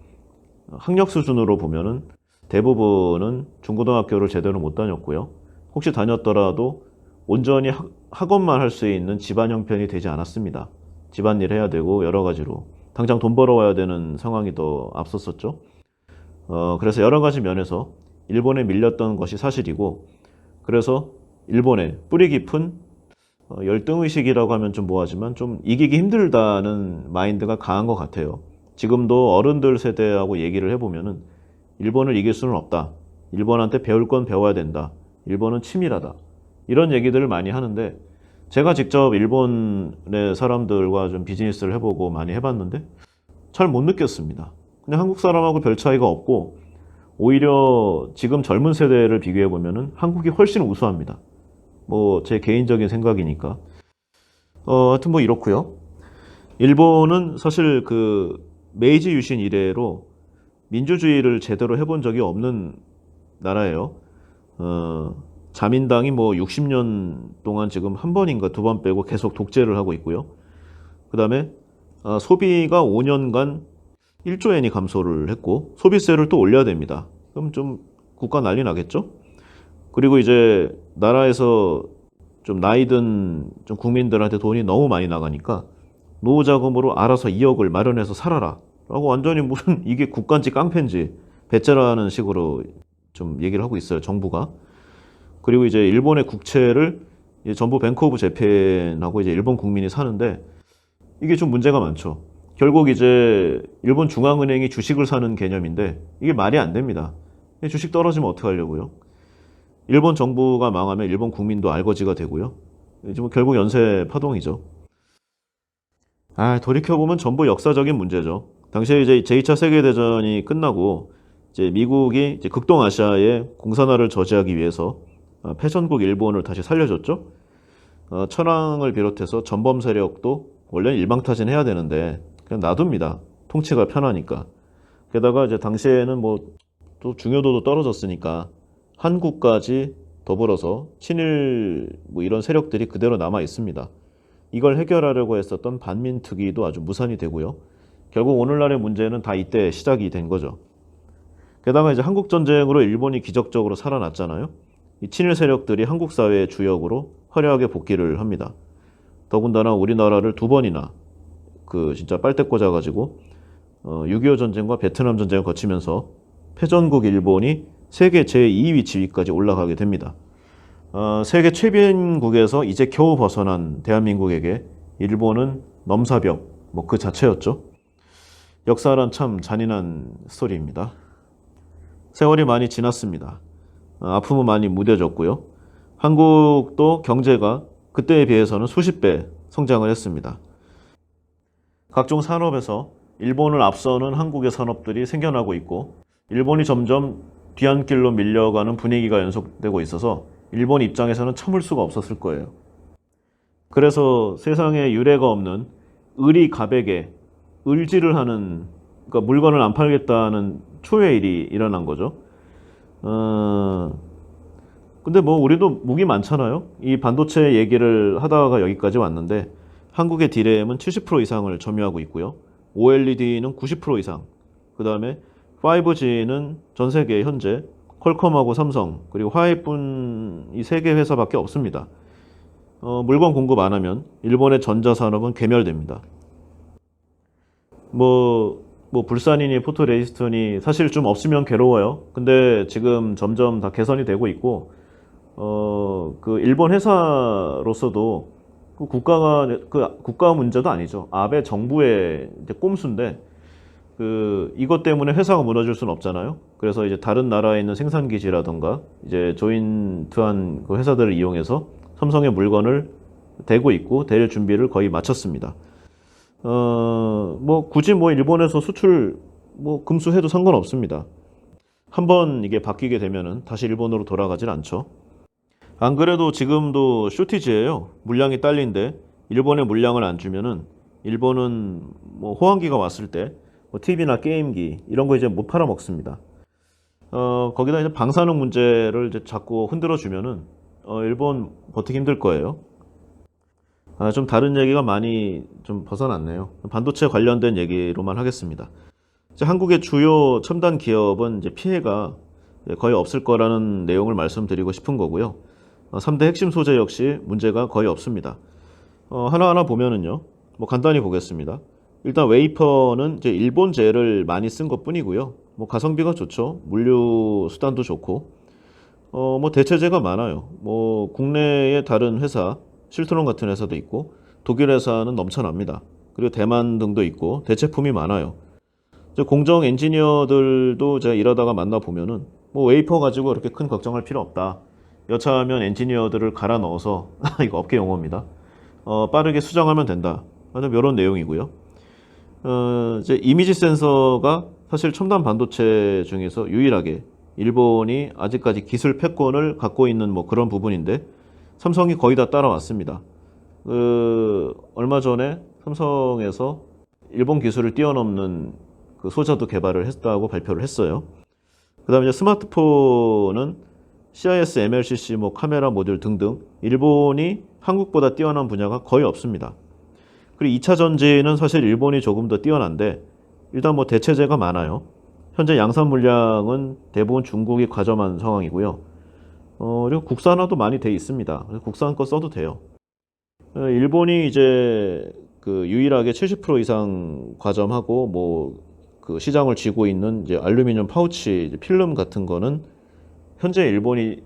학력 수준으로 보면은 대부분은 중고등학교를 제대로 못 다녔고요. 혹시 다녔더라도 온전히 학업만 할 수 있는 집안 형편이 되지 않았습니다. 집안일 해야 되고 여러 가지로 당장 돈 벌어와야 되는 상황이 더 앞섰었죠. 그래서 여러 가지 면에서 일본에 밀렸던 것이 사실이고, 그래서 일본의 뿌리 깊은 열등의식이라고 하면 좀 뭐하지만 좀 이기기 힘들다는 마인드가 강한 것 같아요. 지금도 어른들 세대하고 얘기를 해보면은 일본을 이길 수는 없다. 일본한테 배울 건 배워야 된다. 일본은 치밀하다. 이런 얘기들을 많이 하는데, 제가 직접 일본의 사람들과 좀 비즈니스를 해보고 많이 해봤는데 잘 못 느꼈습니다. 그냥 한국 사람하고 별 차이가 없고, 오히려 지금 젊은 세대를 비교해 보면은 한국이 훨씬 우수합니다. 뭐 제 개인적인 생각이니까. 하여튼 뭐 이렇고요. 일본은 사실 그 메이지 유신 이래로 민주주의를 제대로 해본 적이 없는 나라예요. 자민당이 뭐 60년 동안 지금 한 번인가 두 번 빼고 계속 독재를 하고 있고요. 그 다음에 소비가 5년간 1조 엔이 감소를 했고 소비세를 또 올려야 됩니다. 그럼 좀 국가 난리 나겠죠? 그리고 이제 나라에서 좀 나이든 좀 국민들한테 돈이 너무 많이 나가니까 노후자금으로 알아서 2억을 마련해서 살아라 라고 완전히 무슨 이게 국가인지 깡패인지 배째라는 식으로 좀 얘기를 하고 있어요, 정부가. 그리고 이제 일본의 국채를 이제 전부 뱅크 오브 재팬하고 이제 일본 국민이 사는데 이게 좀 문제가 많죠. 결국 이제 일본 중앙은행이 주식을 사는 개념인데 이게 말이 안 됩니다. 주식 떨어지면 어떡하려고요? 일본 정부가 망하면 일본 국민도 알거지가 되고요. 이제 뭐 결국 연쇄 파동이죠. 돌이켜보면 전부 역사적인 문제죠. 당시에 이제 제2차 세계대전이 끝나고 이제 미국이 이제 극동아시아의 공산화를 저지하기 위해서 패전국 일본을 다시 살려줬죠. 천황을 비롯해서 전범 세력도 원래는 일방타진해야 되는데 그냥 놔둡니다. 통치가 편하니까. 게다가 이제 당시에는 뭐 또 중요도도 떨어졌으니까 한국까지 더불어서 친일 뭐 이런 세력들이 그대로 남아 있습니다. 이걸 해결하려고 했었던 반민특위도 아주 무산이 되고요. 결국 오늘날의 문제는 다 이때 시작이 된 거죠. 게다가 이제 한국전쟁으로 일본이 기적적으로 살아났잖아요. 이 친일 세력들이 한국 사회의 주역으로 화려하게 복귀를 합니다. 더군다나 우리나라를 두 번이나 그 진짜 빨대 꽂아가지고 6.25 전쟁과 베트남 전쟁을 거치면서 패전국 일본이 세계 제2위 지위까지 올라가게 됩니다. 세계 최빈국에서 이제 겨우 벗어난 대한민국에게 일본은 넘사벽 뭐 그 자체였죠. 역사란 참 잔인한 스토리입니다. 세월이 많이 지났습니다. 아픔은 많이 무뎌졌고요. 한국도 경제가 그때에 비해서는 수십 배 성장을 했습니다. 각종 산업에서 일본을 앞서는 한국의 산업들이 생겨나고 있고 일본이 점점 뒤안길로 밀려가는 분위기가 연속되고 있어서 일본 입장에서는 참을 수가 없었을 거예요. 그래서 세상에 유례가 없는 을이 갑에게 을지를 하는, 그러니까 물건을 안 팔겠다는 초유의 일이 일어난 거죠. 근데 뭐 우리도 무기 많잖아요. 이 반도체 얘기를 하다가 여기까지 왔는데 한국의 D램은 70% 이상을 점유하고 있고요. OLED는 90% 이상. 그 다음에 5G는 전 세계 현재 퀄컴하고 삼성 그리고 화이뿐 이 세 개 회사밖에 없습니다. 물건 공급 안 하면 일본의 전자산업은 괴멸됩니다. 뭐 불산이니 포토레지스트니 사실 좀 없으면 괴로워요. 근데 지금 점점 다 개선이 되고 있고 그 일본 회사로서도 그 국가 문제도 아니죠. 아베 정부의 이제 꼼수인데 이것 때문에 회사가 무너질 수는 없잖아요. 그래서 이제 다른 나라에 있는 생산 기지라던가 이제 조인트한 그 회사들을 이용해서 삼성의 물건을 대고 있고 댈 준비를 거의 마쳤습니다. 뭐 굳이 뭐 일본에서 수출 뭐 금수해도 상관없습니다. 한번 이게 바뀌게 되면은 다시 일본으로 돌아가질 않죠. 안 그래도 지금도 쇼티지예요. 물량이 딸린데 일본에 물량을 안 주면은 일본은 뭐 호황기가 왔을 때 뭐 TV나 게임기 이런 거 이제 못 팔아 먹습니다. 거기다 이제 방사능 문제를 이제 자꾸 흔들어 주면은 일본 버티기 힘들 거예요. 좀 다른 얘기가 많이 좀 벗어났네요. 반도체 관련된 얘기로만 하겠습니다. 이제 한국의 주요 첨단 기업은 이제 피해가 거의 없을 거라는 내용을 말씀드리고 싶은 거고요. 3대 핵심 소재 역시 문제가 거의 없습니다. 하나하나 보면은요. 뭐 간단히 보겠습니다. 일단 웨이퍼는 이제 일본제를 많이 쓴 것뿐이고요. 뭐 가성비가 좋죠. 물류 수단도 좋고. 뭐 대체제가 많아요. 뭐 국내의 다른 회사, 실트론 같은 회사도 있고 독일 회사는 넘쳐납니다. 그리고 대만 등도 있고 대체품이 많아요. 이제 공정 엔지니어들도 제가 일하다가 만나 보면은 뭐 웨이퍼 가지고 그렇게 큰 걱정할 필요 없다. 여차하면 엔지니어들을 갈아 넣어서 이거 업계 용어입니다. 빠르게 수정하면 된다. 이런 내용이고요. 이제 이미지 센서가 사실 첨단 반도체 중에서 유일하게 일본이 아직까지 기술 패권을 갖고 있는 뭐 그런 부분인데 삼성이 거의 다 따라왔습니다. 얼마 전에 삼성에서 일본 기술을 뛰어넘는 그 소자도 개발을 했다고 발표를 했어요. 그 다음에 이제 스마트폰은 CIS, MLCC, 뭐 카메라 모듈 등등 일본이 한국보다 뛰어난 분야가 거의 없습니다. 그리고 2차 전지는 사실 일본이 조금 더 뛰어난데 일단 뭐 대체재가 많아요. 현재 양산 물량은 대부분 중국이 가져만 상황이고요. 그리고 국산화도 많이 돼 있습니다. 그래서 국산 거 써도 돼요. 일본이 이제 그 유일하게 70% 이상 과점하고 뭐 그 시장을 쥐고 있는 이제 알루미늄 파우치 필름 같은 거는 현재 일본이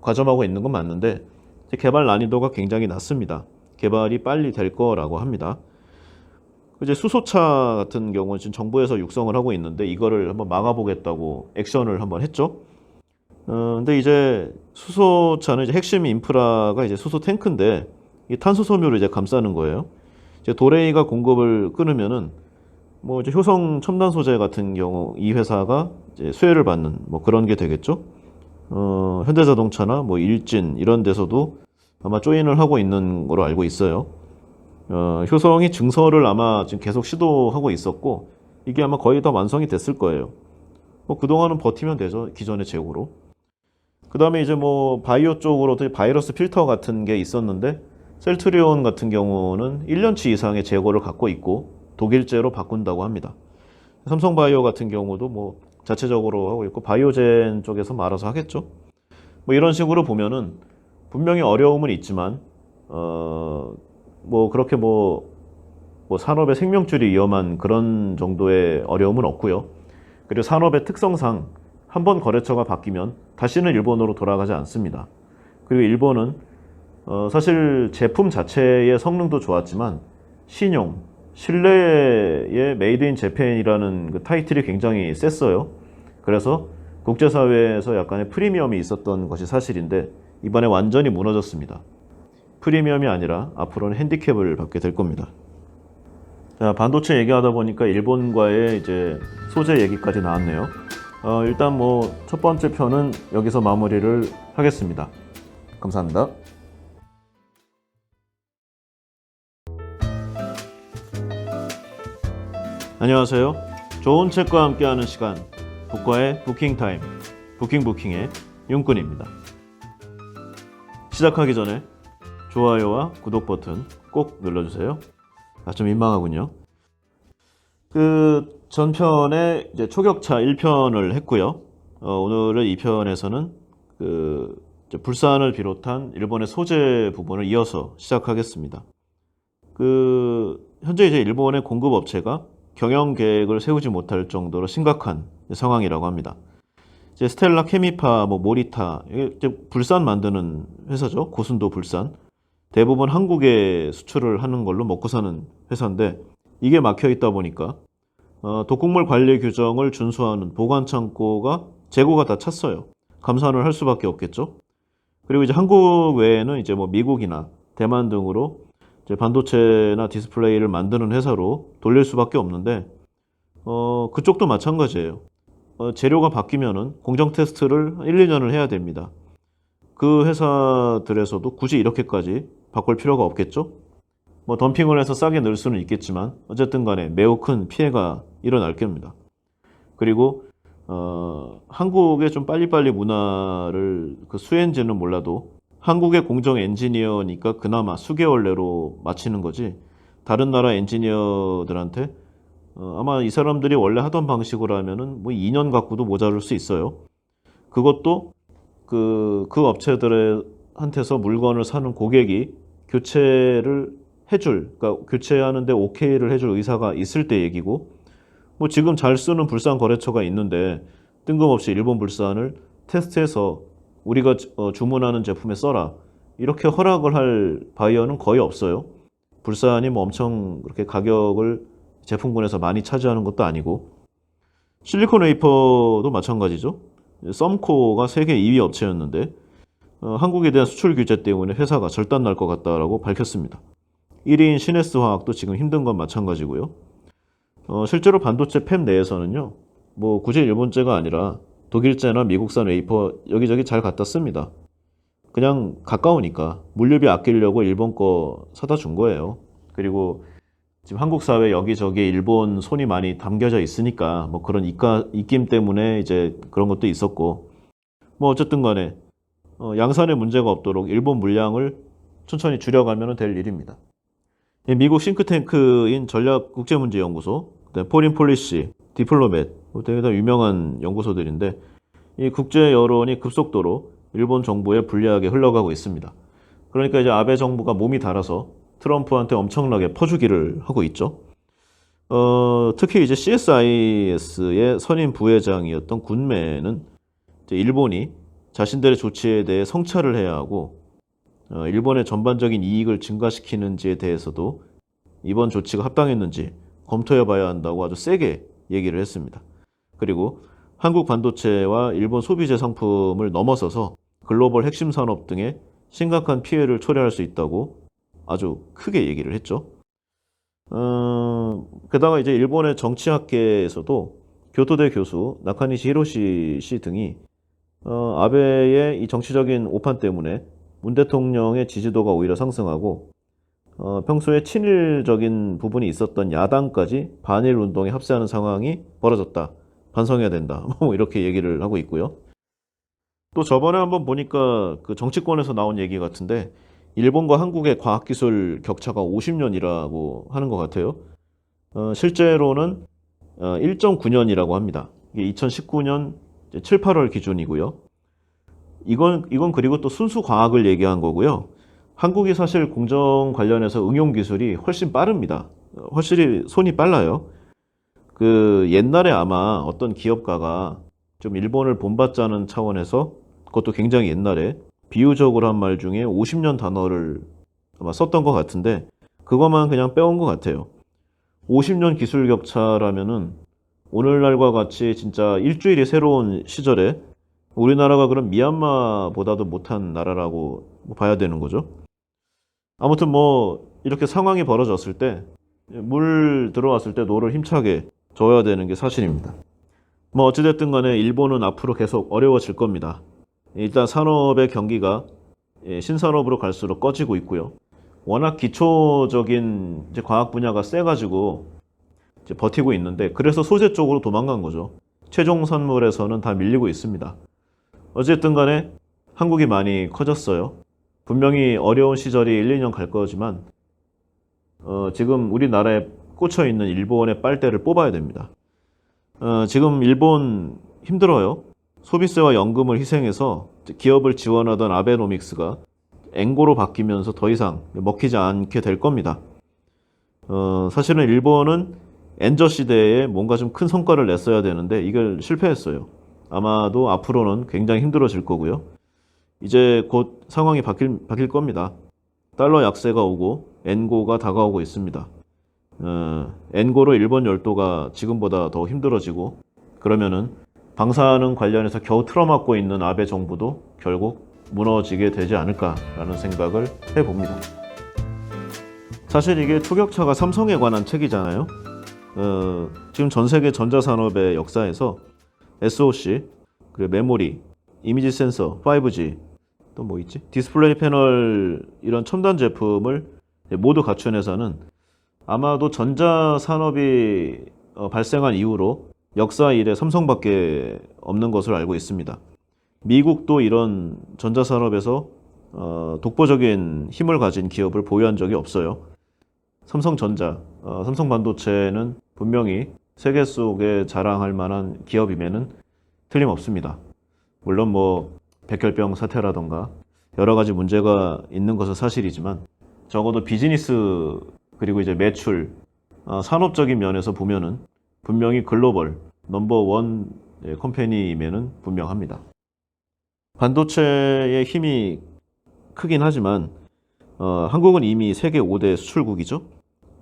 과점하고 있는 건 맞는데 개발 난이도가 굉장히 낮습니다. 개발이 빨리 될 거라고 합니다. 이제 수소차 같은 경우는 지금 정부에서 육성을 하고 있는데 이거를 한번 막아보겠다고 액션을 한번 했죠. 근데 이제 수소차는 이제 핵심 인프라가 이제 수소 탱크인데 이 탄소 섬유를 이제 감싸는 거예요. 이제 도레이가 공급을 끊으면은 뭐 이제 효성 첨단 소재 같은 경우 이 회사가 이제 수혜를 받는 뭐 그런 게 되겠죠. 현대자동차나 뭐 일진 이런 데서도 아마 조인을 하고 있는 거로 알고 있어요. 효성이 증설을 아마 지금 계속 시도하고 있었고 이게 아마 거의 다 완성이 됐을 거예요. 뭐 그동안은 버티면 되죠. 기존의 재고로. 그 다음에 이제 뭐 바이오 쪽으로 바이러스 필터 같은 게 있었는데 셀트리온 같은 경우는 1년치 이상의 재고를 갖고 있고 독일제로 바꾼다고 합니다. 삼성바이오 같은 경우도 뭐 자체적으로 하고 있고 바이오젠 쪽에서 알아서 하겠죠. 뭐 이런 식으로 보면은 분명히 어려움은 있지만 뭐 그렇게 뭐 산업의 생명줄이 위험한 그런 정도의 어려움은 없고요. 그리고 산업의 특성상 한 번 거래처가 바뀌면 다시는 일본으로 돌아가지 않습니다. 그리고 일본은 사실 제품 자체의 성능도 좋았지만 신용, 신뢰의 메이드 인 재팬이라는 그 타이틀이 굉장히 셌어요. 그래서 국제사회에서 약간의 프리미엄이 있었던 것이 사실인데 이번에 완전히 무너졌습니다. 프리미엄이 아니라 앞으로는 핸디캡을 받게 될 겁니다. 자, 반도체 얘기하다 보니까 일본과의 이제 소재 얘기까지 나왔네요. 일단 뭐 첫 번째 편은 여기서 마무리를 하겠습니다. 감사합니다. 안녕하세요. 좋은 책과 함께하는 시간, 북과의 부킹타임, 부킹의 윤꾼입니다. 시작하기 전에 좋아요와 구독 버튼 꼭 눌러주세요. 좀 민망하군요. 그 전편에 이제 초격차 1편을 했고요. 오늘은 2편에서는 그 불산을 비롯한 일본의 소재 부분을 이어서 시작하겠습니다. 현재 이제 일본의 공급 업체가 경영 계획을 세우지 못할 정도로 심각한 상황이라고 합니다. 이제 스텔라 케미파, 뭐 모리타, 이게 불산 만드는 회사죠. 고순도 불산. 대부분 한국에 수출을 하는 걸로 먹고 사는 회사인데 이게 막혀 있다 보니까 독극물 관리 규정을 준수하는 보관 창고가 재고가 다 찼어요. 감산을 할 수밖에 없겠죠. 그리고 이제 한국 외에는 이제 뭐 미국이나 대만 등으로 이제 반도체나 디스플레이를 만드는 회사로 돌릴 수밖에 없는데, 그쪽도 마찬가지예요. 재료가 바뀌면은 공정 테스트를 1, 2년을 해야 됩니다. 그 회사들에서도 굳이 이렇게까지 바꿀 필요가 없겠죠? 뭐 덤핑을 해서 싸게 늘 수는 있겠지만 어쨌든 간에 매우 큰 피해가 일어날 겁니다. 그리고 한국의 좀 빨리빨리 문화를 그 수행지는 몰라도 한국의 공정 엔지니어니까 그나마 수개월 내로 마치는 거지, 다른 나라 엔지니어들한테 아마 이 사람들이 원래 하던 방식으로 하면은 뭐 2년 갖고도 모자랄 수 있어요. 그것도 그 업체들한테서 물건을 사는 고객이 교체를 그러니까 교체하는데 오케이를 해줄 의사가 있을 때 얘기고, 뭐 지금 잘 쓰는 불산 거래처가 있는데 뜬금없이 일본 불산을 테스트해서 우리가 주문하는 제품에 써라, 이렇게 허락을 할 바이어는 거의 없어요. 불산이 뭐 엄청 그렇게 가격을 제품군에서 많이 차지하는 것도 아니고, 실리콘 웨이퍼도 마찬가지죠. 썸코가 세계 2위 업체였는데 한국에 대한 수출 규제 때문에 회사가 절단 날 것 같다라고 밝혔습니다. 1위인 시네스 화학도 지금 힘든 건 마찬가지고요. 실제로 반도체 팹 내에서는요, 뭐 굳이 일본제가 아니라 독일제나 미국산 웨이퍼 여기저기 잘 갖다 씁니다. 그냥 가까우니까 물류비 아끼려고 일본 거 사다 준 거예요. 그리고 지금 한국 사회 여기저기 일본 손이 많이 담겨져 있으니까 뭐 그런 입김 때문에 이제 그런 것도 있었고, 뭐 어쨌든 간에 양산에 문제가 없도록 일본 물량을 천천히 줄여가면 될 일입니다. 미국 싱크탱크인 전략국제문제연구소, 포린 폴리시, 디플로맷, 되게 다 유명한 연구소들인데 이 국제 여론이 급속도로 일본 정부에 불리하게 흘러가고 있습니다. 그러니까 이제 아베 정부가 몸이 달아서 트럼프한테 엄청나게 퍼주기를 하고 있죠. 특히 이제 CSIS의 선임 부회장이었던 군매는 이제 일본이 자신들의 조치에 대해 성찰을 해야 하고, 일본의 전반적인 이익을 증가시키는지에 대해서도 이번 조치가 합당했는지 검토해 봐야 한다고 아주 세게 얘기를 했습니다. 그리고 한국 반도체와 일본 소비재 상품을 넘어서서 글로벌 핵심 산업 등에 심각한 피해를 초래할 수 있다고 아주 크게 얘기를 했죠. 게다가 이제 일본의 정치학계에서도 교토대 교수 나카니시 히로시 씨 등이 아베의 이 정치적인 오판 때문에 문 대통령의 지지도가 오히려 상승하고 평소에 친일적인 부분이 있었던 야당까지 반일 운동에 합세하는 상황이 벌어졌다, 반성해야 된다, 뭐 이렇게 얘기를 하고 있고요. 또 저번에 한번 보니까 그 정치권에서 나온 얘기 같은데 일본과 한국의 과학기술 격차가 50년이라고 하는 것 같아요. 실제로는 1.9년이라고 합니다. 이게 2019년 7, 8월 기준이고요. 이건 그리고 또 순수 과학을 얘기한 거고요. 한국이 사실 공정 관련해서 응용 기술이 훨씬 빠릅니다. 확실히 손이 빨라요. 그 옛날에 아마 어떤 기업가가 좀 일본을 본받자는 차원에서, 그것도 굉장히 옛날에 비유적으로 한 말 중에 50년 단어를 아마 썼던 것 같은데 그것만 그냥 빼온 것 같아요. 50년 기술 격차라면은 오늘날과 같이 진짜 일주일이 새로운 시절에 우리나라가 그럼 미얀마보다도 못한 나라라고 봐야 되는 거죠. 아무튼 뭐 이렇게 상황이 벌어졌을 때 물 들어왔을 때 노를 힘차게 져야 되는 게 사실입니다. 뭐 어찌됐든 간에 일본은 앞으로 계속 어려워질 겁니다. 일단 산업의 경기가 신산업으로 갈수록 꺼지고 있고요. 워낙 기초적인 이제 과학 분야가 세가지고 이제 버티고 있는데, 그래서 소재 쪽으로 도망간 거죠. 최종 산물에서는 다 밀리고 있습니다. 어쨌든 간에 한국이 많이 커졌어요. 분명히 어려운 시절이 1, 2년 갈 거지만 지금 우리나라에 꽂혀 있는 일본의 빨대를 뽑아야 됩니다. 지금 일본 힘들어요. 소비세와 연금을 희생해서 기업을 지원하던 아베노믹스가 앵고로 바뀌면서 더 이상 먹히지 않게 될 겁니다. 사실은 일본은 엔저 시대에 뭔가 좀 큰 성과를 냈어야 되는데 이걸 실패했어요. 아마도 앞으로는 굉장히 힘들어질 거고요. 이제 곧 상황이 바뀔 겁니다. 달러 약세가 오고 엔고가 다가오고 있습니다. 엔고로 일본 열도가 지금보다 더 힘들어지고 그러면은 방사능 관련해서 겨우 틀어막고 있는 아베 정부도 결국 무너지게 되지 않을까라는 생각을 해봅니다. 사실 이게 초격차가 삼성에 관한 책이잖아요. 지금 전 세계 전자산업의 역사에서 SoC, 그리고 메모리, 이미지 센서, 5G, 또 뭐 있지? 디스플레이 패널 이런 첨단 제품을 모두 갖춘 회사는 아마도 전자산업이 발생한 이후로 역사 이래 삼성밖에 없는 것으로 알고 있습니다. 미국도 이런 전자산업에서 독보적인 힘을 가진 기업을 보유한 적이 없어요. 삼성전자, 삼성반도체는 분명히 세계 속에 자랑할 만한 기업임에는 틀림없습니다. 물론 뭐 백혈병 사태라던가 여러 가지 문제가 있는 것은 사실이지만 적어도 비즈니스 그리고 이제 매출, 산업적인 면에서 보면은 분명히 글로벌 넘버원 컴퍼니임에는 분명합니다. 반도체의 힘이 크긴 하지만 한국은 이미 세계 5대 수출국이죠.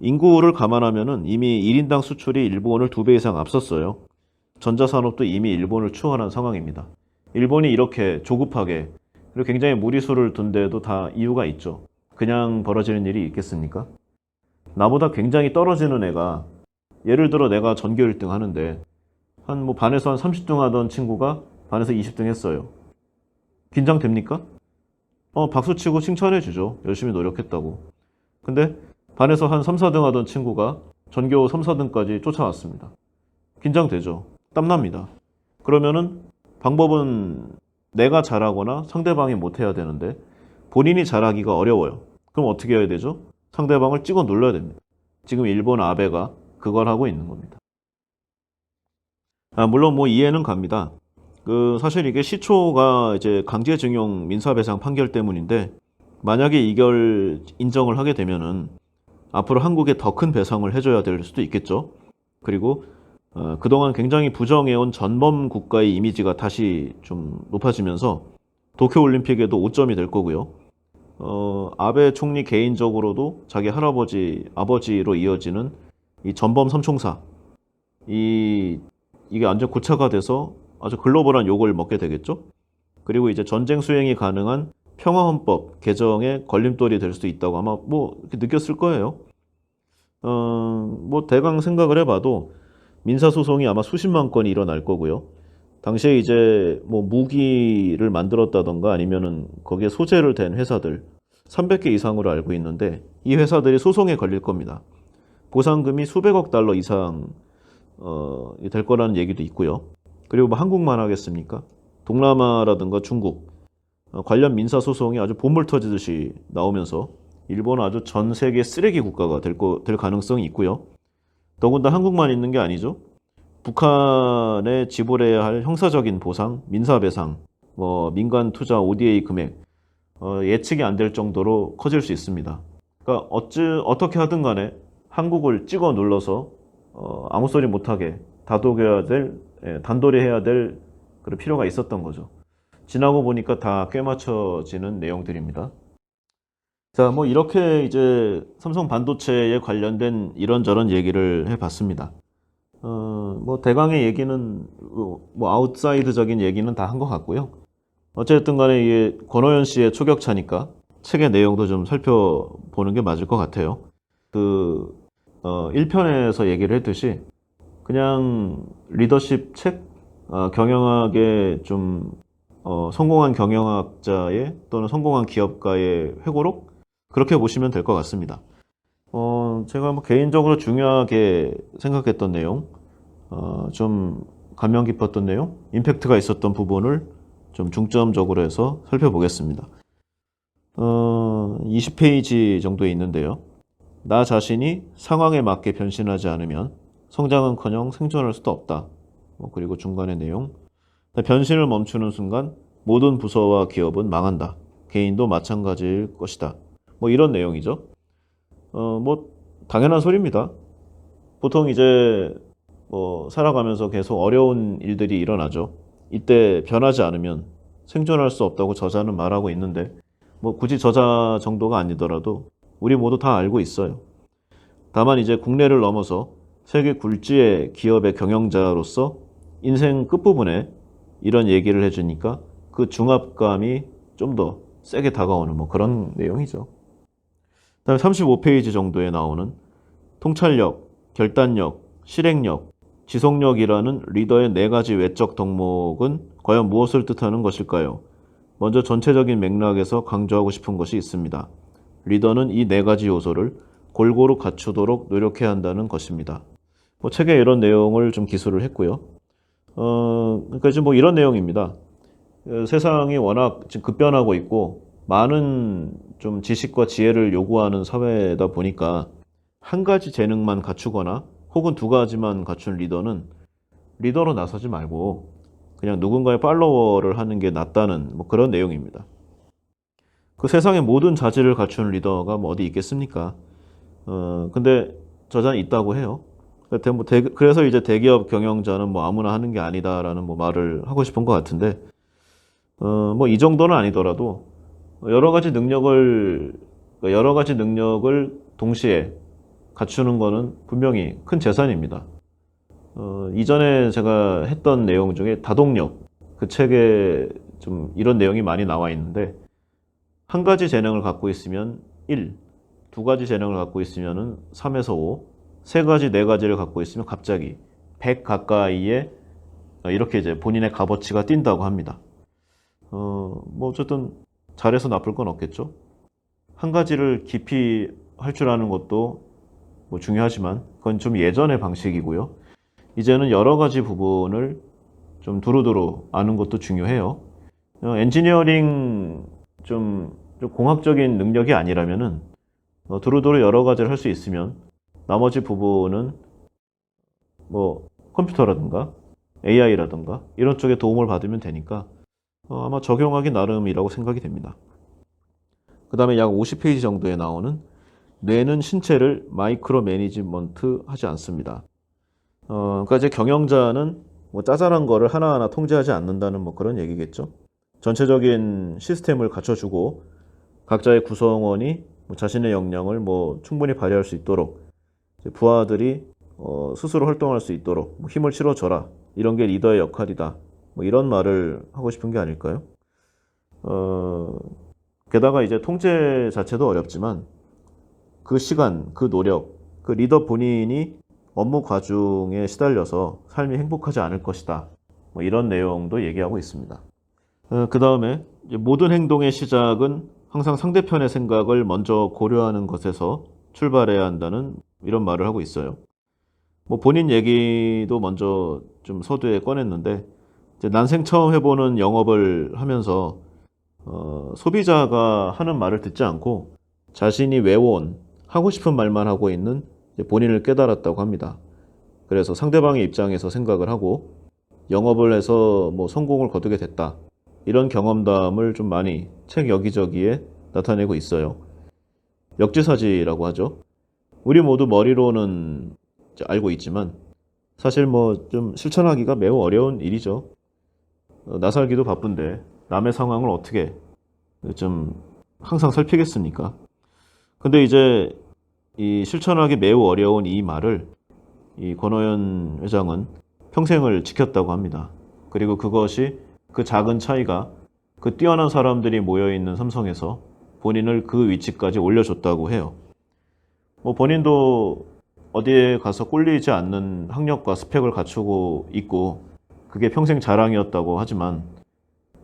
인구를 감안하면은 이미 1인당 수출이 일본을 2배 이상 앞섰어요. 전자산업도 이미 일본을 추월한 상황입니다. 일본이 이렇게 조급하게 그리고 굉장히 무리수를 둔 데도 다 이유가 있죠. 그냥 벌어지는 일이 있겠습니까? 나보다 굉장히 떨어지는 애가 예를 들어 내가 전교 1등 하는데 한 뭐 반에서 한 30등 하던 친구가 반에서 20등 했어요. 긴장됩니까? 박수치고 칭찬해 주죠. 열심히 노력했다고. 근데 반에서 한 3, 4등 하던 친구가 전교 3, 4등까지 쫓아왔습니다. 긴장되죠. 땀납니다. 그러면은 방법은 내가 잘하거나 상대방이 못해야 되는데 본인이 잘하기가 어려워요. 그럼 어떻게 해야 되죠? 상대방을 찍어 눌러야 됩니다. 지금 일본 아베가 그걸 하고 있는 겁니다. 물론 뭐 이해는 갑니다. 사실 이게 시초가 이제 강제징용 민사배상 판결 때문인데 만약에 이걸 인정을 하게 되면은 앞으로 한국에 더 큰 배상을 해줘야 될 수도 있겠죠. 그리고 그동안 굉장히 부정해온 전범 국가의 이미지가 다시 좀 높아지면서 도쿄올림픽에도 오점이 될 거고요. 아베 총리 개인적으로도 자기 할아버지, 아버지로 이어지는 이 전범 삼총사, 이게 완전 고차가 돼서 아주 글로벌한 욕을 먹게 되겠죠. 그리고 이제 전쟁 수행이 가능한 평화헌법 개정에 걸림돌이 될 수도 있다고 아마 뭐 이렇게 느꼈을 거예요. 뭐 대강 생각을 해봐도 민사소송이 아마 수십만 건이 일어날 거고요. 당시에 이제 뭐 무기를 만들었다던가 아니면은 거기에 소재를 댄 회사들 300개 이상으로 알고 있는데 이 회사들이 소송에 걸릴 겁니다. 보상금이 수백억 달러 이상 될 거라는 얘기도 있고요. 그리고 뭐 한국만 하겠습니까? 동남아라든가 중국 관련 민사 소송이 아주 보물 터지듯이 나오면서 일본은 아주 전 세계 쓰레기 국가가 될 가능성이 있고요. 더군다나 한국만 있는 게 아니죠. 북한에 지불해야 할 형사적인 보상, 민사배상, 뭐 민간 투자 ODA 금액 예측이 안 될 정도로 커질 수 있습니다. 그러니까 어떻게 하든 간에 한국을 찍어 눌러서 아무 소리 못하게 단돌이 해야 될 그런 필요가 있었던 거죠. 지나고 보니까 다 꿰맞춰지는 내용들입니다. 자, 뭐 이렇게 이제 삼성 반도체에 관련된 이런저런 얘기를 해봤습니다. 뭐 대강의 얘기는 뭐 아웃사이드적인 얘기는 다 한 것 같고요. 어쨌든 간에 이게 권오현 씨의 초격차니까 책의 내용도 좀 살펴보는 게 맞을 것 같아요. 1편에서 얘기를 했듯이 그냥 리더십 책, 경영학의 좀 성공한 경영학자의 또는 성공한 기업가의 회고록 그렇게 보시면 될 것 같습니다. 제가 뭐 개인적으로 중요하게 생각했던 내용, 좀 감명 깊었던 내용, 임팩트가 있었던 부분을 좀 중점적으로 해서 살펴보겠습니다. 20페이지 정도에 있는데요. 나 자신이 상황에 맞게 변신하지 않으면 성장은커녕 생존할 수도 없다. 그리고 중간의 내용. 변신을 멈추는 순간 모든 부서와 기업은 망한다. 개인도 마찬가지일 것이다. 뭐 이런 내용이죠. 뭐 당연한 소리입니다. 보통 이제 뭐 살아가면서 계속 어려운 일들이 일어나죠. 이때 변하지 않으면 생존할 수 없다고 저자는 말하고 있는데 뭐 굳이 저자 정도가 아니더라도 우리 모두 다 알고 있어요. 다만 이제 국내를 넘어서 세계 굴지의 기업의 경영자로서 인생 끝부분에 이런 얘기를 해주니까 그 중압감이 좀 더 세게 다가오는 뭐 그런 내용이죠. 그다음에 35페이지 정도에 나오는 통찰력, 결단력, 실행력, 지속력이라는 리더의 네 가지 외적 덕목은 과연 무엇을 뜻하는 것일까요? 먼저 전체적인 맥락에서 강조하고 싶은 것이 있습니다. 리더는 이 네 가지 요소를 골고루 갖추도록 노력해야 한다는 것입니다. 뭐 책에 이런 내용을 좀 기술을 했고요. 그러니까 이제 뭐 이런 내용입니다. 세상이 워낙 지금 급변하고 있고 많은 좀 지식과 지혜를 요구하는 사회다 보니까 한 가지 재능만 갖추거나 혹은 두 가지만 갖춘 리더는 리더로 나서지 말고 그냥 누군가의 팔로워를 하는 게 낫다는 뭐 그런 내용입니다. 그 세상의 모든 자질을 갖춘 리더가 뭐 어디 있겠습니까? 근데 저자는 있다고 해요. 그래서 이제 대기업 경영자는 뭐 아무나 하는 게 아니다라는 뭐 말을 하고 싶은 것 같은데, 뭐 이 정도는 아니더라도 여러 가지 능력을 동시에 갖추는 거는 분명히 큰 재산입니다. 이전에 제가 했던 내용 중에 다동력, 그 책에 좀 이런 내용이 많이 나와 있는데, 한 가지 재능을 갖고 있으면 1, 두 가지 재능을 갖고 있으면 3에서 5, 세 가지, 네 가지를 갖고 있으면 갑자기 100 가까이에 이렇게 이제 본인의 값어치가 뛴다고 합니다. 뭐 어쨌든 잘해서 나쁠 건 없겠죠. 한 가지를 깊이 할 줄 아는 것도 뭐 중요하지만 그건 좀 예전의 방식이고요. 이제는 여러 가지 부분을 좀 두루두루 아는 것도 중요해요. 엔지니어링 좀 공학적인 능력이 아니라면은 두루두루 여러 가지를 할 수 있으면 나머지 부분은 뭐 컴퓨터라든가 AI라든가 이런 쪽에 도움을 받으면 되니까 아마 적용하기 나름이라고 생각이 됩니다. 그 다음에 약 50페이지 정도에 나오는 뇌는 신체를 마이크로 매니지먼트 하지 않습니다. 그러니까 이제 경영자는 뭐 짜잘한 거를 하나하나 통제하지 않는다는 뭐 그런 얘기겠죠. 전체적인 시스템을 갖춰주고 각자의 구성원이 뭐 자신의 역량을 뭐 충분히 발휘할 수 있도록 부하들이 스스로 활동할 수 있도록 뭐 힘을 실어줘라. 이런 게 리더의 역할이다. 뭐 이런 말을 하고 싶은 게 아닐까요? 게다가 이제 통제 자체도 어렵지만 그 시간, 그 노력, 그 리더 본인이 업무 과중에 시달려서 삶이 행복하지 않을 것이다. 뭐 이런 내용도 얘기하고 있습니다. 그 다음에 모든 행동의 시작은 항상 상대편의 생각을 먼저 고려하는 것에서 출발해야 한다는 이런 말을 하고 있어요. 뭐 본인 얘기도 먼저 좀 서두에 꺼냈는데 이제 난생 처음 해보는 영업을 하면서 소비자가 하는 말을 듣지 않고 자신이 외워온 하고 싶은 말만 하고 있는 본인을 깨달았다고 합니다. 그래서 상대방의 입장에서 생각을 하고 영업을 해서 뭐 성공을 거두게 됐다. 이런 경험담을 좀 많이 책 여기저기에 나타내고 있어요. 역지사지라고 하죠. 우리 모두 머리로는 이제 알고 있지만 사실 뭐 좀 실천하기가 매우 어려운 일이죠. 나 살기도 바쁜데 남의 상황을 어떻게 좀 항상 살피겠습니까? 근데 이제 이 실천하기 매우 어려운 이 말을 이 권호연 회장은 평생을 지켰다고 합니다. 그리고 그것이 그 작은 차이가 그 뛰어난 사람들이 모여있는 삼성에서 본인을 그 위치까지 올려줬다고 해요. 뭐 본인도 어디에 가서 꿀리지 않는 학력과 스펙을 갖추고 있고 그게 평생 자랑이었다고 하지만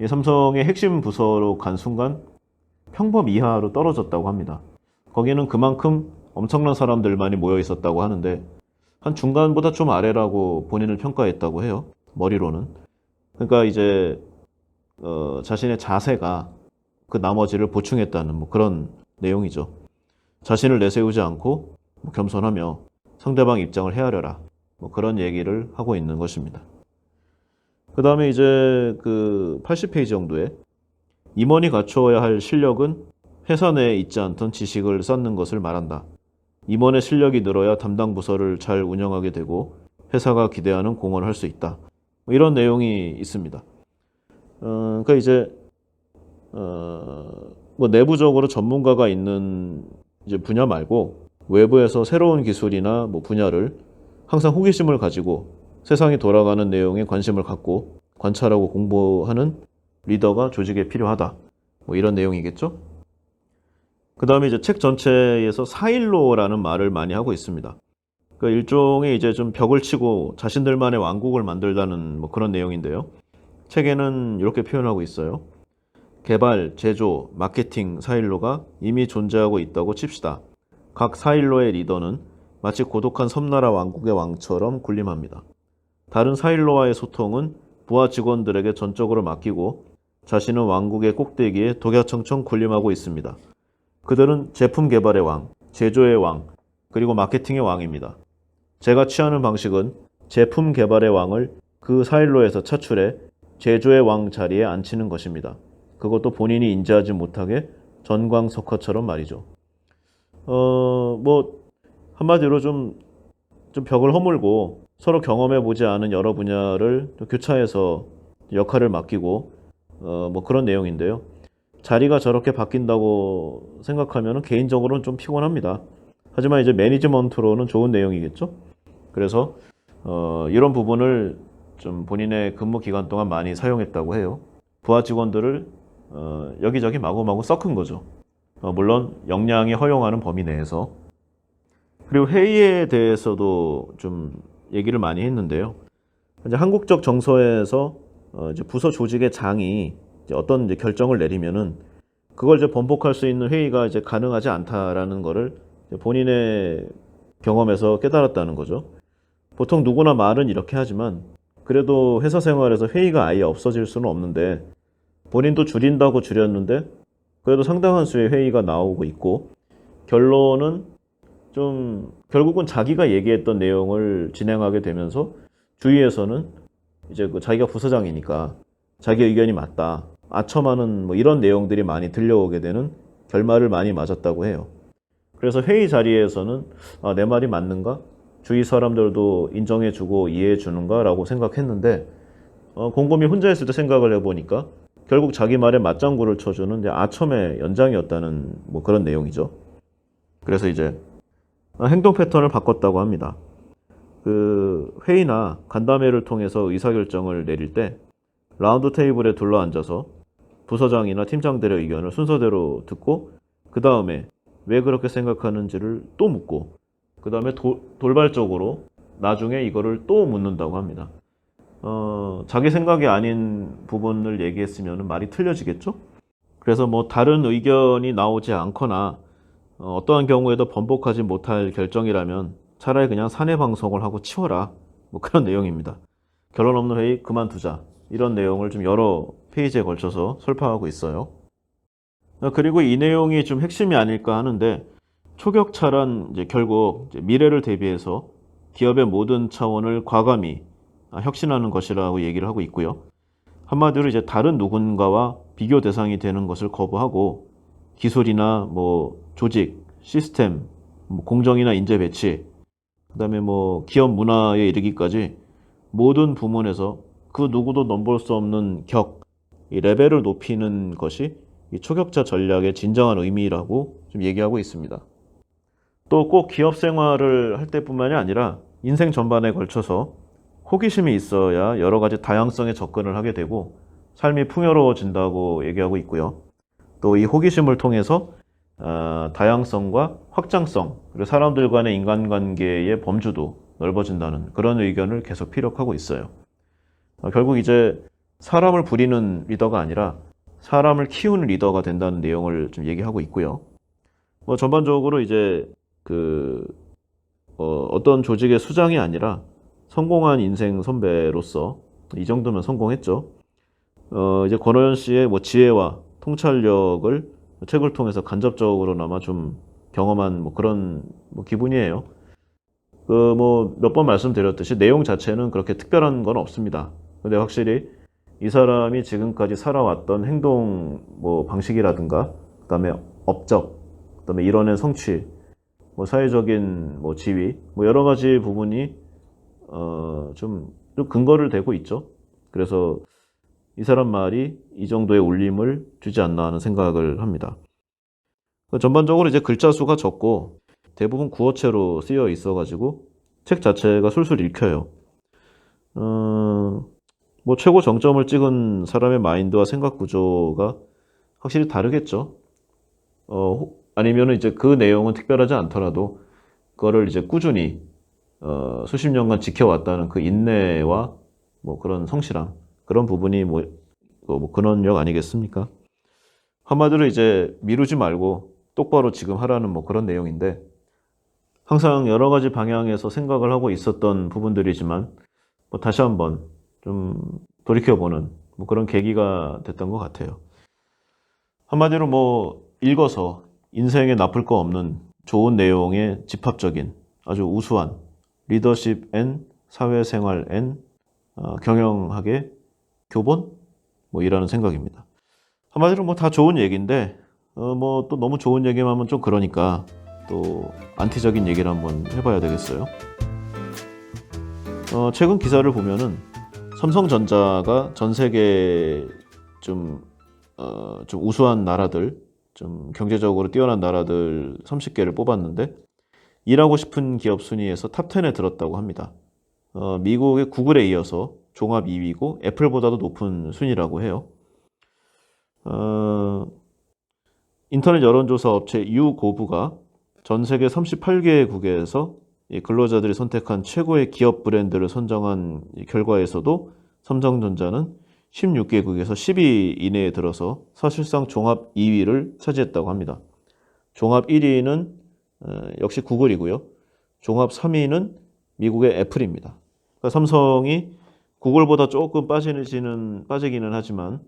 이 삼성의 핵심 부서로 간 순간 평범 이하로 떨어졌다고 합니다. 거기는 그만큼 엄청난 사람들만이 모여 있었다고 하는데 한 중간보다 좀 아래라고 본인을 평가했다고 해요. 머리로는. 그러니까 이제 자신의 자세가 그 나머지를 보충했다는 뭐 그런 내용이죠. 자신을 내세우지 않고 뭐 겸손하며 상대방 입장을 헤아려라. 뭐 그런 얘기를 하고 있는 것입니다. 그 다음에 이제 그 80페이지 정도에 임원이 갖추어야 할 실력은 회사 내에 있지 않던 지식을 쌓는 것을 말한다. 임원의 실력이 늘어야 담당 부서를 잘 운영하게 되고 회사가 기대하는 공헌을 할 수 있다. 뭐 이런 내용이 있습니다. 그러니까 이제 뭐 내부적으로 전문가가 있는 이제 분야 말고 외부에서 새로운 기술이나 뭐 분야를 항상 호기심을 가지고 세상이 돌아가는 내용에 관심을 갖고 관찰하고 공부하는 리더가 조직에 필요하다. 뭐 이런 내용이겠죠? 그 다음에 이제 책 전체에서 사일로라는 말을 많이 하고 있습니다. 그 일종의 이제 좀 벽을 치고 자신들만의 왕국을 만들다는 뭐 그런 내용인데요. 책에는 이렇게 표현하고 있어요. 개발, 제조, 마케팅 사일로가 이미 존재하고 있다고 칩시다. 각 사일로의 리더는 마치 고독한 섬나라 왕국의 왕처럼 군림합니다. 다른 사일로와의 소통은 부하 직원들에게 전적으로 맡기고 자신은 왕국의 꼭대기에 독야청청 군림하고 있습니다. 그들은 제품 개발의 왕, 제조의 왕, 그리고 마케팅의 왕입니다. 제가 취하는 방식은 제품 개발의 왕을 그 사일로에서 차출해 제조의 왕 자리에 앉히는 것입니다. 그것도 본인이 인지하지 못하게 전광석화처럼 말이죠. 뭐 한마디로 좀 벽을 허물고 서로 경험해보지 않은 여러 분야를 교차해서 역할을 맡기고 뭐 그런 내용인데요. 자리가 저렇게 바뀐다고 생각하면 개인적으로는 좀 피곤합니다. 하지만 이제 매니지먼트로는 좋은 내용이겠죠. 그래서 이런 부분을 좀 본인의 근무 기간 동안 많이 사용했다고 해요. 부하 직원들을 여기저기 마구마구 섞은 거죠. 물론 역량이 허용하는 범위 내에서. 그리고 회의에 대해서도 좀 얘기를 많이 했는데요. 이제 한국적 정서에서 이제 부서 조직의 장이 이제 어떤 이제 결정을 내리면은 그걸 이제 번복할 수 있는 회의가 이제 가능하지 않다라는 거를 본인의 경험에서 깨달았다는 거죠. 보통 누구나 말은 이렇게 하지만 그래도 회사 생활에서 회의가 아예 없어질 수는 없는데 본인도 줄인다고 줄였는데 그래도 상당한 수의 회의가 나오고 있고 결론은 좀 결국은 자기가 얘기했던 내용을 진행하게 되면서 주위에서는 이제 그 자기가 부서장이니까 자기 의견이 맞다. 아첨하는 뭐 이런 내용들이 많이 들려오게 되는 결말을 많이 맞았다고 해요. 그래서 회의 자리에서는 내 말이 맞는가? 주위 사람들도 인정해주고 이해해주는가? 라고 생각했는데 곰곰이 혼자 있을 때 생각을 해보니까 결국 자기 말에 맞장구를 쳐주는 이제 아첨의 연장이었다는 뭐 그런 내용이죠. 그래서 이제 행동 패턴을 바꿨다고 합니다. 그 회의나 간담회를 통해서 의사결정을 내릴 때 라운드 테이블에 둘러 앉아서 부서장이나 팀장들의 의견을 순서대로 듣고 그 다음에 왜 그렇게 생각하는지를 또 묻고 그 다음에 돌발적으로 나중에 이거를 또 묻는다고 합니다. 자기 생각이 아닌 부분을 얘기했으면 말이 틀려지겠죠? 그래서 뭐 다른 의견이 나오지 않거나 어떠한 경우에도 번복하지 못할 결정이라면 차라리 그냥 사내 방송을 하고 치워라. 뭐 그런 내용입니다. 결론 없는 회의 그만두자. 이런 내용을 좀 여러 페이지에 걸쳐서 설파하고 있어요. 그리고 이 내용이 좀 핵심이 아닐까 하는데 초격차란 이제 결국 이제 미래를 대비해서 기업의 모든 차원을 과감히 혁신하는 것이라고 얘기를 하고 있고요. 한마디로 이제 다른 누군가와 비교 대상이 되는 것을 거부하고 기술이나 뭐 조직, 시스템, 뭐 공정이나 인재 배치, 그다음에 뭐 기업 문화에 이르기까지 모든 부문에서 그 누구도 넘볼 수 없는 이 레벨을 높이는 것이 이 초격차 전략의 진정한 의미라고 좀 얘기하고 있습니다. 또 꼭 기업 생활을 할 때뿐만이 아니라 인생 전반에 걸쳐서 호기심이 있어야 여러 가지 다양성에 접근을 하게 되고 삶이 풍요로워진다고 얘기하고 있고요. 또 이 호기심을 통해서 다양성과 확장성, 그리고 사람들 간의 인간관계의 범주도 넓어진다는 그런 의견을 계속 피력하고 있어요. 결국 이제 사람을 부리는 리더가 아니라 사람을 키우는 리더가 된다는 내용을 좀 얘기하고 있고요. 뭐 전반적으로 이제 어떤 조직의 수장이 아니라 성공한 인생 선배로서 이 정도면 성공했죠. 이제 권호연 씨의 뭐 지혜와 통찰력을 책을 통해서 간접적으로나마 좀 경험한 뭐 그런 뭐 기분이에요. 뭐 몇 번 말씀드렸듯이 내용 자체는 그렇게 특별한 건 없습니다. 근데 확실히 이 사람이 지금까지 살아왔던 행동 뭐 방식이라든가 그다음에 업적, 그다음에 이뤄낸 성취, 뭐 사회적인 뭐 지위, 뭐 여러 가지 부분이 좀 근거를 대고 있죠. 그래서 이 사람 말이 이 정도의 울림을 주지 않나 하는 생각을 합니다. 전반적으로 이제 글자 수가 적고 대부분 구어체로 쓰여 있어가지고 책 자체가 술술 읽혀요. 뭐 최고 정점을 찍은 사람의 마인드와 생각 구조가 확실히 다르겠죠. 아니면은 이제 그 내용은 특별하지 않더라도 그거를 이제 꾸준히 수십 년간 지켜왔다는 그 인내와 뭐 그런 성실함 그런 부분이 뭐 근원력 아니겠습니까? 한마디로 이제 미루지 말고 똑바로 지금 하라는 뭐 그런 내용인데 항상 여러 가지 방향에서 생각을 하고 있었던 부분들이지만 뭐 다시 한번 좀 돌이켜보는 뭐 그런 계기가 됐던 것 같아요. 한마디로 뭐 읽어서 인생에 나쁠 거 없는 좋은 내용의 집합적인 아주 우수한 리더십 앤 사회생활 앤 경영학의 교본? 뭐 이라는 생각입니다. 한마디로 뭐 다 좋은 얘기인데 뭐 또 너무 좋은 얘기만 하면 좀 그러니까 또 안티적인 얘기를 한번 해봐야 되겠어요. 최근 기사를 보면은 삼성전자가 전 세계 좀 우수한 나라들, 좀 경제적으로 뛰어난 나라들 30개를 뽑았는데 일하고 싶은 기업 순위에서 탑10에 들었다고 합니다. 미국의 구글에 이어서 종합 2위고 애플보다도 높은 순위라고 해요. 인터넷 여론조사 업체 유고브가 전 세계 38개국에서 근로자들이 선택한 최고의 기업 브랜드를 선정한 결과에서도 삼성전자는 16개국에서 10위 이내에 들어서 사실상 종합 2위를 차지했다고 합니다. 종합 1위는 역시 구글이고요. 종합 3위는 미국의 애플입니다. 그러니까 삼성이 구글보다 조금 빠지기는 하지만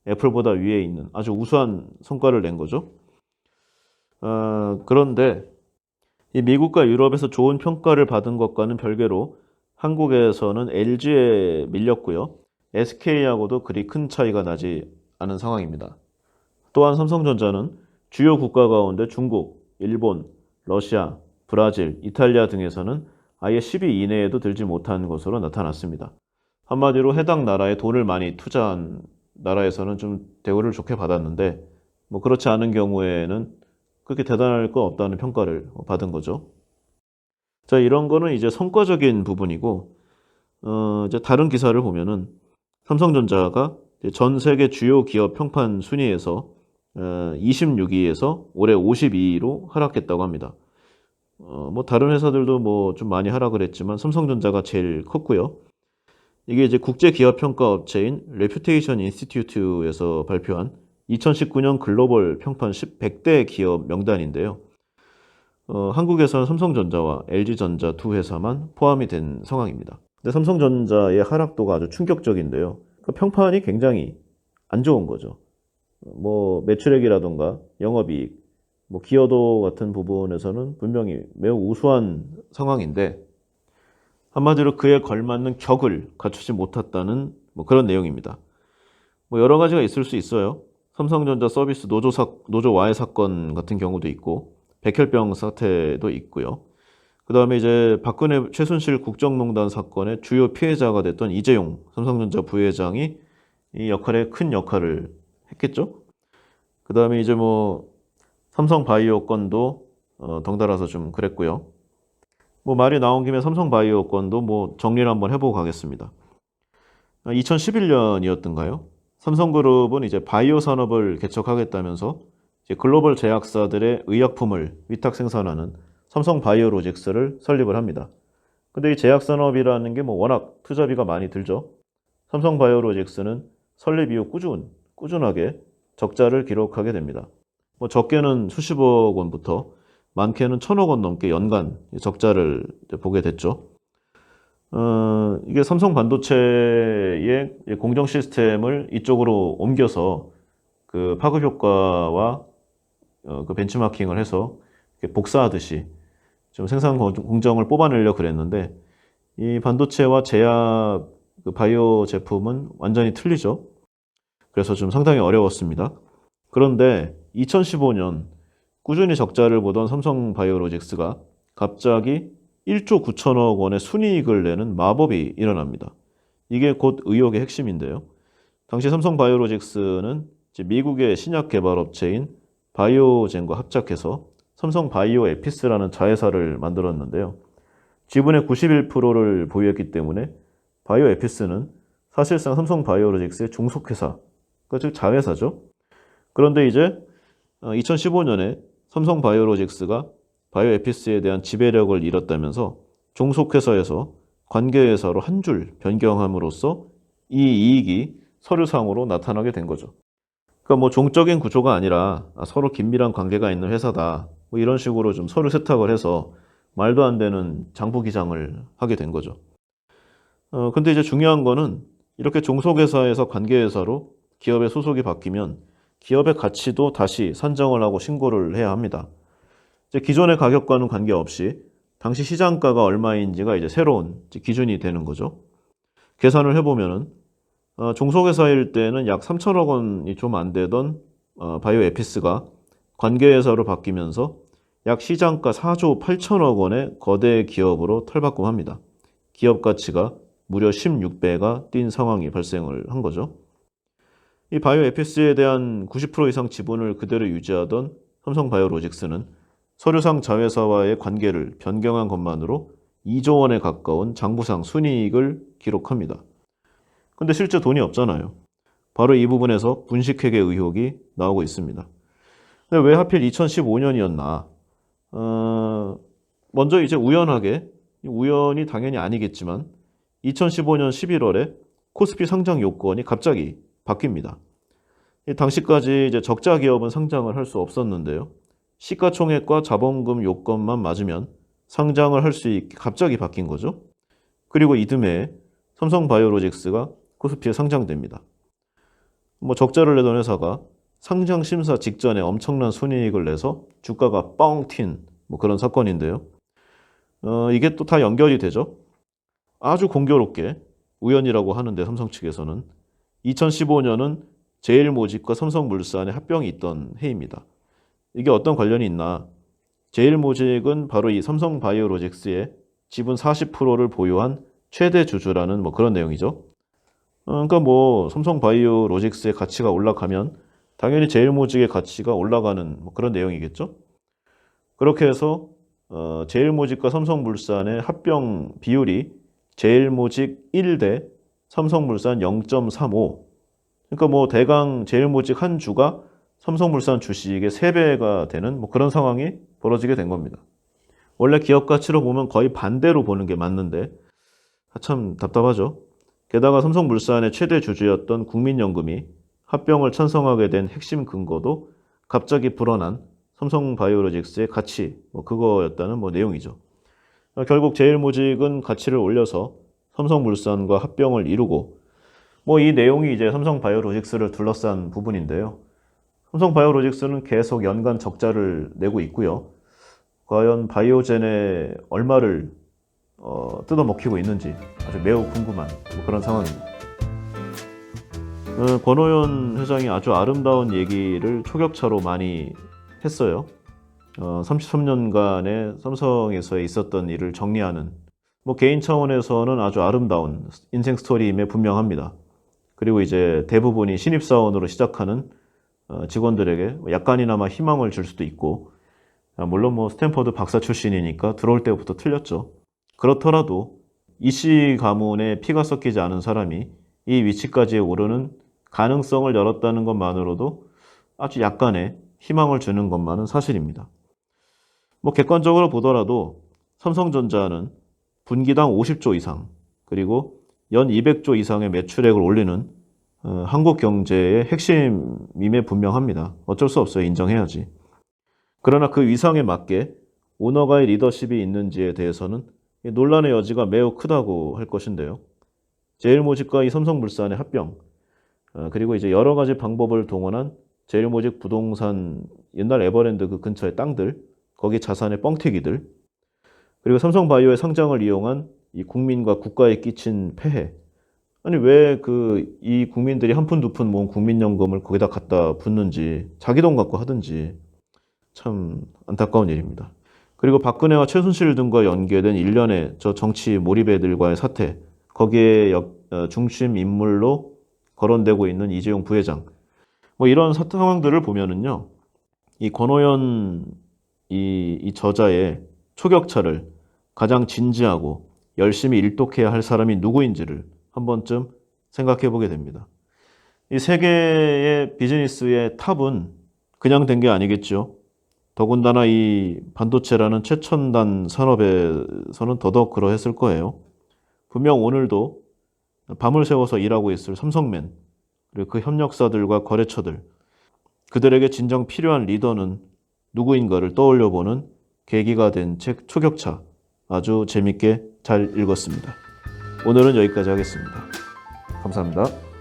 애플보다 위에 있는 아주 우수한 성과를 낸 거죠. 그런데 이 미국과 유럽에서 좋은 평가를 받은 것과는 별개로 한국에서는 LG에 밀렸고요. SK하고도 그리 큰 차이가 나지 않은 상황입니다. 또한 삼성전자는 주요 국가 가운데 중국, 일본, 러시아, 브라질, 이탈리아 등에서는 아예 10위 이내에도 들지 못한 것으로 나타났습니다. 한마디로 해당 나라에 돈을 많이 투자한 나라에서는 좀 대우를 좋게 받았는데 뭐 그렇지 않은 경우에는 그렇게 대단할 거 없다는 평가를 받은 거죠. 자, 이런 거는 이제 성과적인 부분이고 이제 다른 기사를 보면은 삼성전자가 전 세계 주요 기업 평판 순위에서 26위에서 올해 52위로 하락했다고 합니다. 뭐 다른 회사들도 뭐 좀 많이 하락을 했지만 삼성전자가 제일 컸고요. 이게 이제 국제 기업 평가 업체인 레퓨테이션 인스티튜트에서 발표한 2019년 글로벌 평판 100대 기업 명단인데요. 한국에서는 삼성전자와 LG전자 두 회사만 포함이 된 상황입니다. 근데 삼성전자의 하락도가 아주 충격적인데요. 그 평판이 굉장히 안 좋은 거죠. 뭐 매출액이라던가 영업이익, 뭐 기여도 같은 부분에서는 분명히 매우 우수한 상황인데 한마디로 그에 걸맞는 격을 갖추지 못했다는 뭐 그런 내용입니다. 뭐 여러 가지가 있을 수 있어요. 삼성전자 서비스 노조 와해 사건 같은 경우도 있고 백혈병 사태도 있고요. 그 다음에 이제 박근혜 최순실 국정농단 사건의 주요 피해자가 됐던 이재용 삼성전자 부회장이 이 역할에 큰 역할을 했겠죠. 그 다음에 이제 뭐 삼성바이오 건도 덩달아서 좀 그랬고요. 뭐 말이 나온 김에 삼성바이오 건도 뭐 정리를 한번 해보고 가겠습니다. 2011년이었던가요? 삼성그룹은 이제 바이오 산업을 개척하겠다면서 이제 글로벌 제약사들의 의약품을 위탁 생산하는 삼성바이오로직스를 설립을 합니다. 근데 이 제약산업이라는 게 뭐 워낙 투자비가 많이 들죠. 삼성바이오로직스는 설립 이후 꾸준하게 적자를 기록하게 됩니다. 뭐 적게는 수십억 원부터 많게는 1,000억 원 넘게 연간 적자를 보게 됐죠. 이게 삼성 반도체의 공정 시스템을 이쪽으로 옮겨서 그 파급 효과와 그 벤치마킹을 해서 복사하듯이 좀 생산 공정을 뽑아내려고 그랬는데 이 반도체와 제약 그 바이오 제품은 완전히 틀리죠. 그래서 좀 상당히 어려웠습니다. 그런데 2015년 꾸준히 적자를 보던 삼성바이오로직스가 갑자기 1조 9천억 원의 순이익을 내는 마법이 일어납니다. 이게 곧 의혹의 핵심인데요. 당시 삼성바이오로직스는 미국의 신약 개발 업체인 바이오젠과 합작해서 삼성 바이오 에피스라는 자회사를 만들었는데요. 지분의 91%를 보유했기 때문에 바이오 에피스는 사실상 삼성 바이오로직스의 종속회사, 그러니까 즉 자회사죠. 그런데 이제 2015년에 삼성 바이오로직스가 바이오 에피스에 대한 지배력을 잃었다면서 종속회사에서 관계회사로 한 줄 변경함으로써 이 이익이 서류상으로 나타나게 된 거죠. 그러니까 뭐 종적인 구조가 아니라 서로 긴밀한 관계가 있는 회사다. 뭐 이런 식으로 좀 서류 세탁을 해서 말도 안 되는 장부 기장을 하게 된 거죠. 근데 이제 중요한 거는 이렇게 종속회사에서 관계회사로 기업의 소속이 바뀌면 기업의 가치도 다시 산정을 하고 신고를 해야 합니다. 이제 기존의 가격과는 관계없이 당시 시장가가 얼마인지가 이제 새로운 기준이 되는 거죠. 계산을 해보면은 종속회사일 때는 약 3천억 원이 좀 안 되던 바이오 에피스가 관계회사로 바뀌면서 약 시장가 4조 8천억 원의 거대 기업으로 탈바꿈합니다. 기업 가치가 무려 16배가 뛴 상황이 발생을 한 거죠. 이 바이오 에피스에 대한 90% 이상 지분을 그대로 유지하던 삼성 바이오로직스는 서류상 자회사와의 관계를 변경한 것만으로 2조 원에 가까운 장부상 순이익을 기록합니다. 근데 실제 돈이 없잖아요. 바로 이 부분에서 분식회계 의혹이 나오고 있습니다. 근데 왜 하필 2015년이었나? 먼저 이제 우연이 당연히 아니겠지만 2015년 11월에 코스피 상장 요건이 갑자기 바뀝니다. 당시까지 이제 적자 기업은 상장을 할 수 없었는데요. 시가총액과 자본금 요건만 맞으면 상장을 할 수 있게 갑자기 바뀐 거죠. 그리고 이듬해 삼성 바이오로직스가 코스피에 상장됩니다. 뭐 적자를 내던 회사가 상장 심사 직전에 엄청난 순이익을 내서 주가가 뻥 튄 뭐 그런 사건인데요. 이게 또 다 연결이 되죠. 아주 공교롭게 우연이라고 하는데 삼성 측에서는 2015년은 제일모직과 삼성물산의 합병이 있던 해입니다. 이게 어떤 관련이 있나? 제일모직은 바로 이 삼성바이오로직스의 지분 40%를 보유한 최대 주주라는 뭐 그런 내용이죠. 그러니까 뭐 삼성바이오로직스의 가치가 올라가면 당연히 제일모직의 가치가 올라가는 뭐 그런 내용이겠죠. 그렇게 해서 제일모직과 삼성물산의 합병 비율이 제일모직 1대 삼성물산 0.35. 그러니까 뭐 대강 제일모직 한 주가 삼성물산 주식의 3배가 되는 뭐 그런 상황이 벌어지게 된 겁니다. 원래 기업 가치로 보면 거의 반대로 보는 게 맞는데 참 답답하죠. 게다가 삼성물산의 최대 주주였던 국민연금이 합병을 찬성하게 된 핵심 근거도 갑자기 불어난 삼성바이오로직스의 가치 뭐 그거였다는 뭐 내용이죠. 결국 제일모직은 가치를 올려서 삼성물산과 합병을 이루고 뭐 이 내용이 이제 삼성바이오로직스를 둘러싼 부분인데요. 삼성바이오로직스는 계속 연간 적자를 내고 있고요. 과연 바이오젠에 얼마를 뜯어먹히고 있는지 아주 매우 궁금한 뭐 그런 상황입니다. 권오현 회장이 아주 아름다운 얘기를 초격차로 많이 했어요. 33년간의 삼성에서 있었던 일을 정리하는 뭐 개인 차원에서는 아주 아름다운 인생 스토리임에 분명합니다. 그리고 이제 대부분이 신입사원으로 시작하는 직원들에게 약간이나마 희망을 줄 수도 있고, 물론 뭐 스탠퍼드 박사 출신이니까 들어올 때부터 틀렸죠. 그렇더라도 이씨 가문에 피가 섞이지 않은 사람이 이 위치까지 오르는 가능성을 열었다는 것만으로도 아주 약간의 희망을 주는 것만은 사실입니다. 뭐 객관적으로 보더라도 삼성전자는 분기당 50조 이상 그리고 연 200조 이상의 매출액을 올리는 한국 경제의 핵심임에 분명합니다. 어쩔 수 없어요. 인정해야지. 그러나 그 위상에 맞게 오너가의 리더십이 있는지에 대해서는 논란의 여지가 매우 크다고 할 것인데요. 제일모직과 이 삼성물산의 합병, 그리고 이제 여러 가지 방법을 동원한 제일모직 부동산 옛날 에버랜드 그 근처의 땅들, 거기 자산의 뻥튀기들, 그리고 삼성바이오의 상장을 이용한 이 국민과 국가에 끼친 폐해. 아니 왜 이 국민들이 한 푼 두 푼 모은 국민연금을 거기다 갖다 붓는지 자기 돈 갖고 하든지 참 안타까운 일입니다. 그리고 박근혜와 최순실 등과 연계된 일련의 저 정치 몰입애들과의 사태, 거기에 중심 인물로 거론되고 있는 이재용 부회장, 뭐 이런 상황들을 보면은요, 이 권오현 이 저자의 초격차를 가장 진지하고 열심히 일독해야 할 사람이 누구인지를 한 번쯤 생각해 보게 됩니다. 이 세계의 비즈니스의 탑은 그냥 된 게 아니겠죠. 더군다나 이 반도체라는 최첨단 산업에서는 더더욱 그러했을 거예요. 분명 오늘도 밤을 새워서 일하고 있을 삼성맨, 그리고 그 협력사들과 거래처들, 그들에게 진정 필요한 리더는 누구인가를 떠올려보는 계기가 된 책 초격차, 아주 재밌게 잘 읽었습니다. 오늘은 여기까지 하겠습니다. 감사합니다.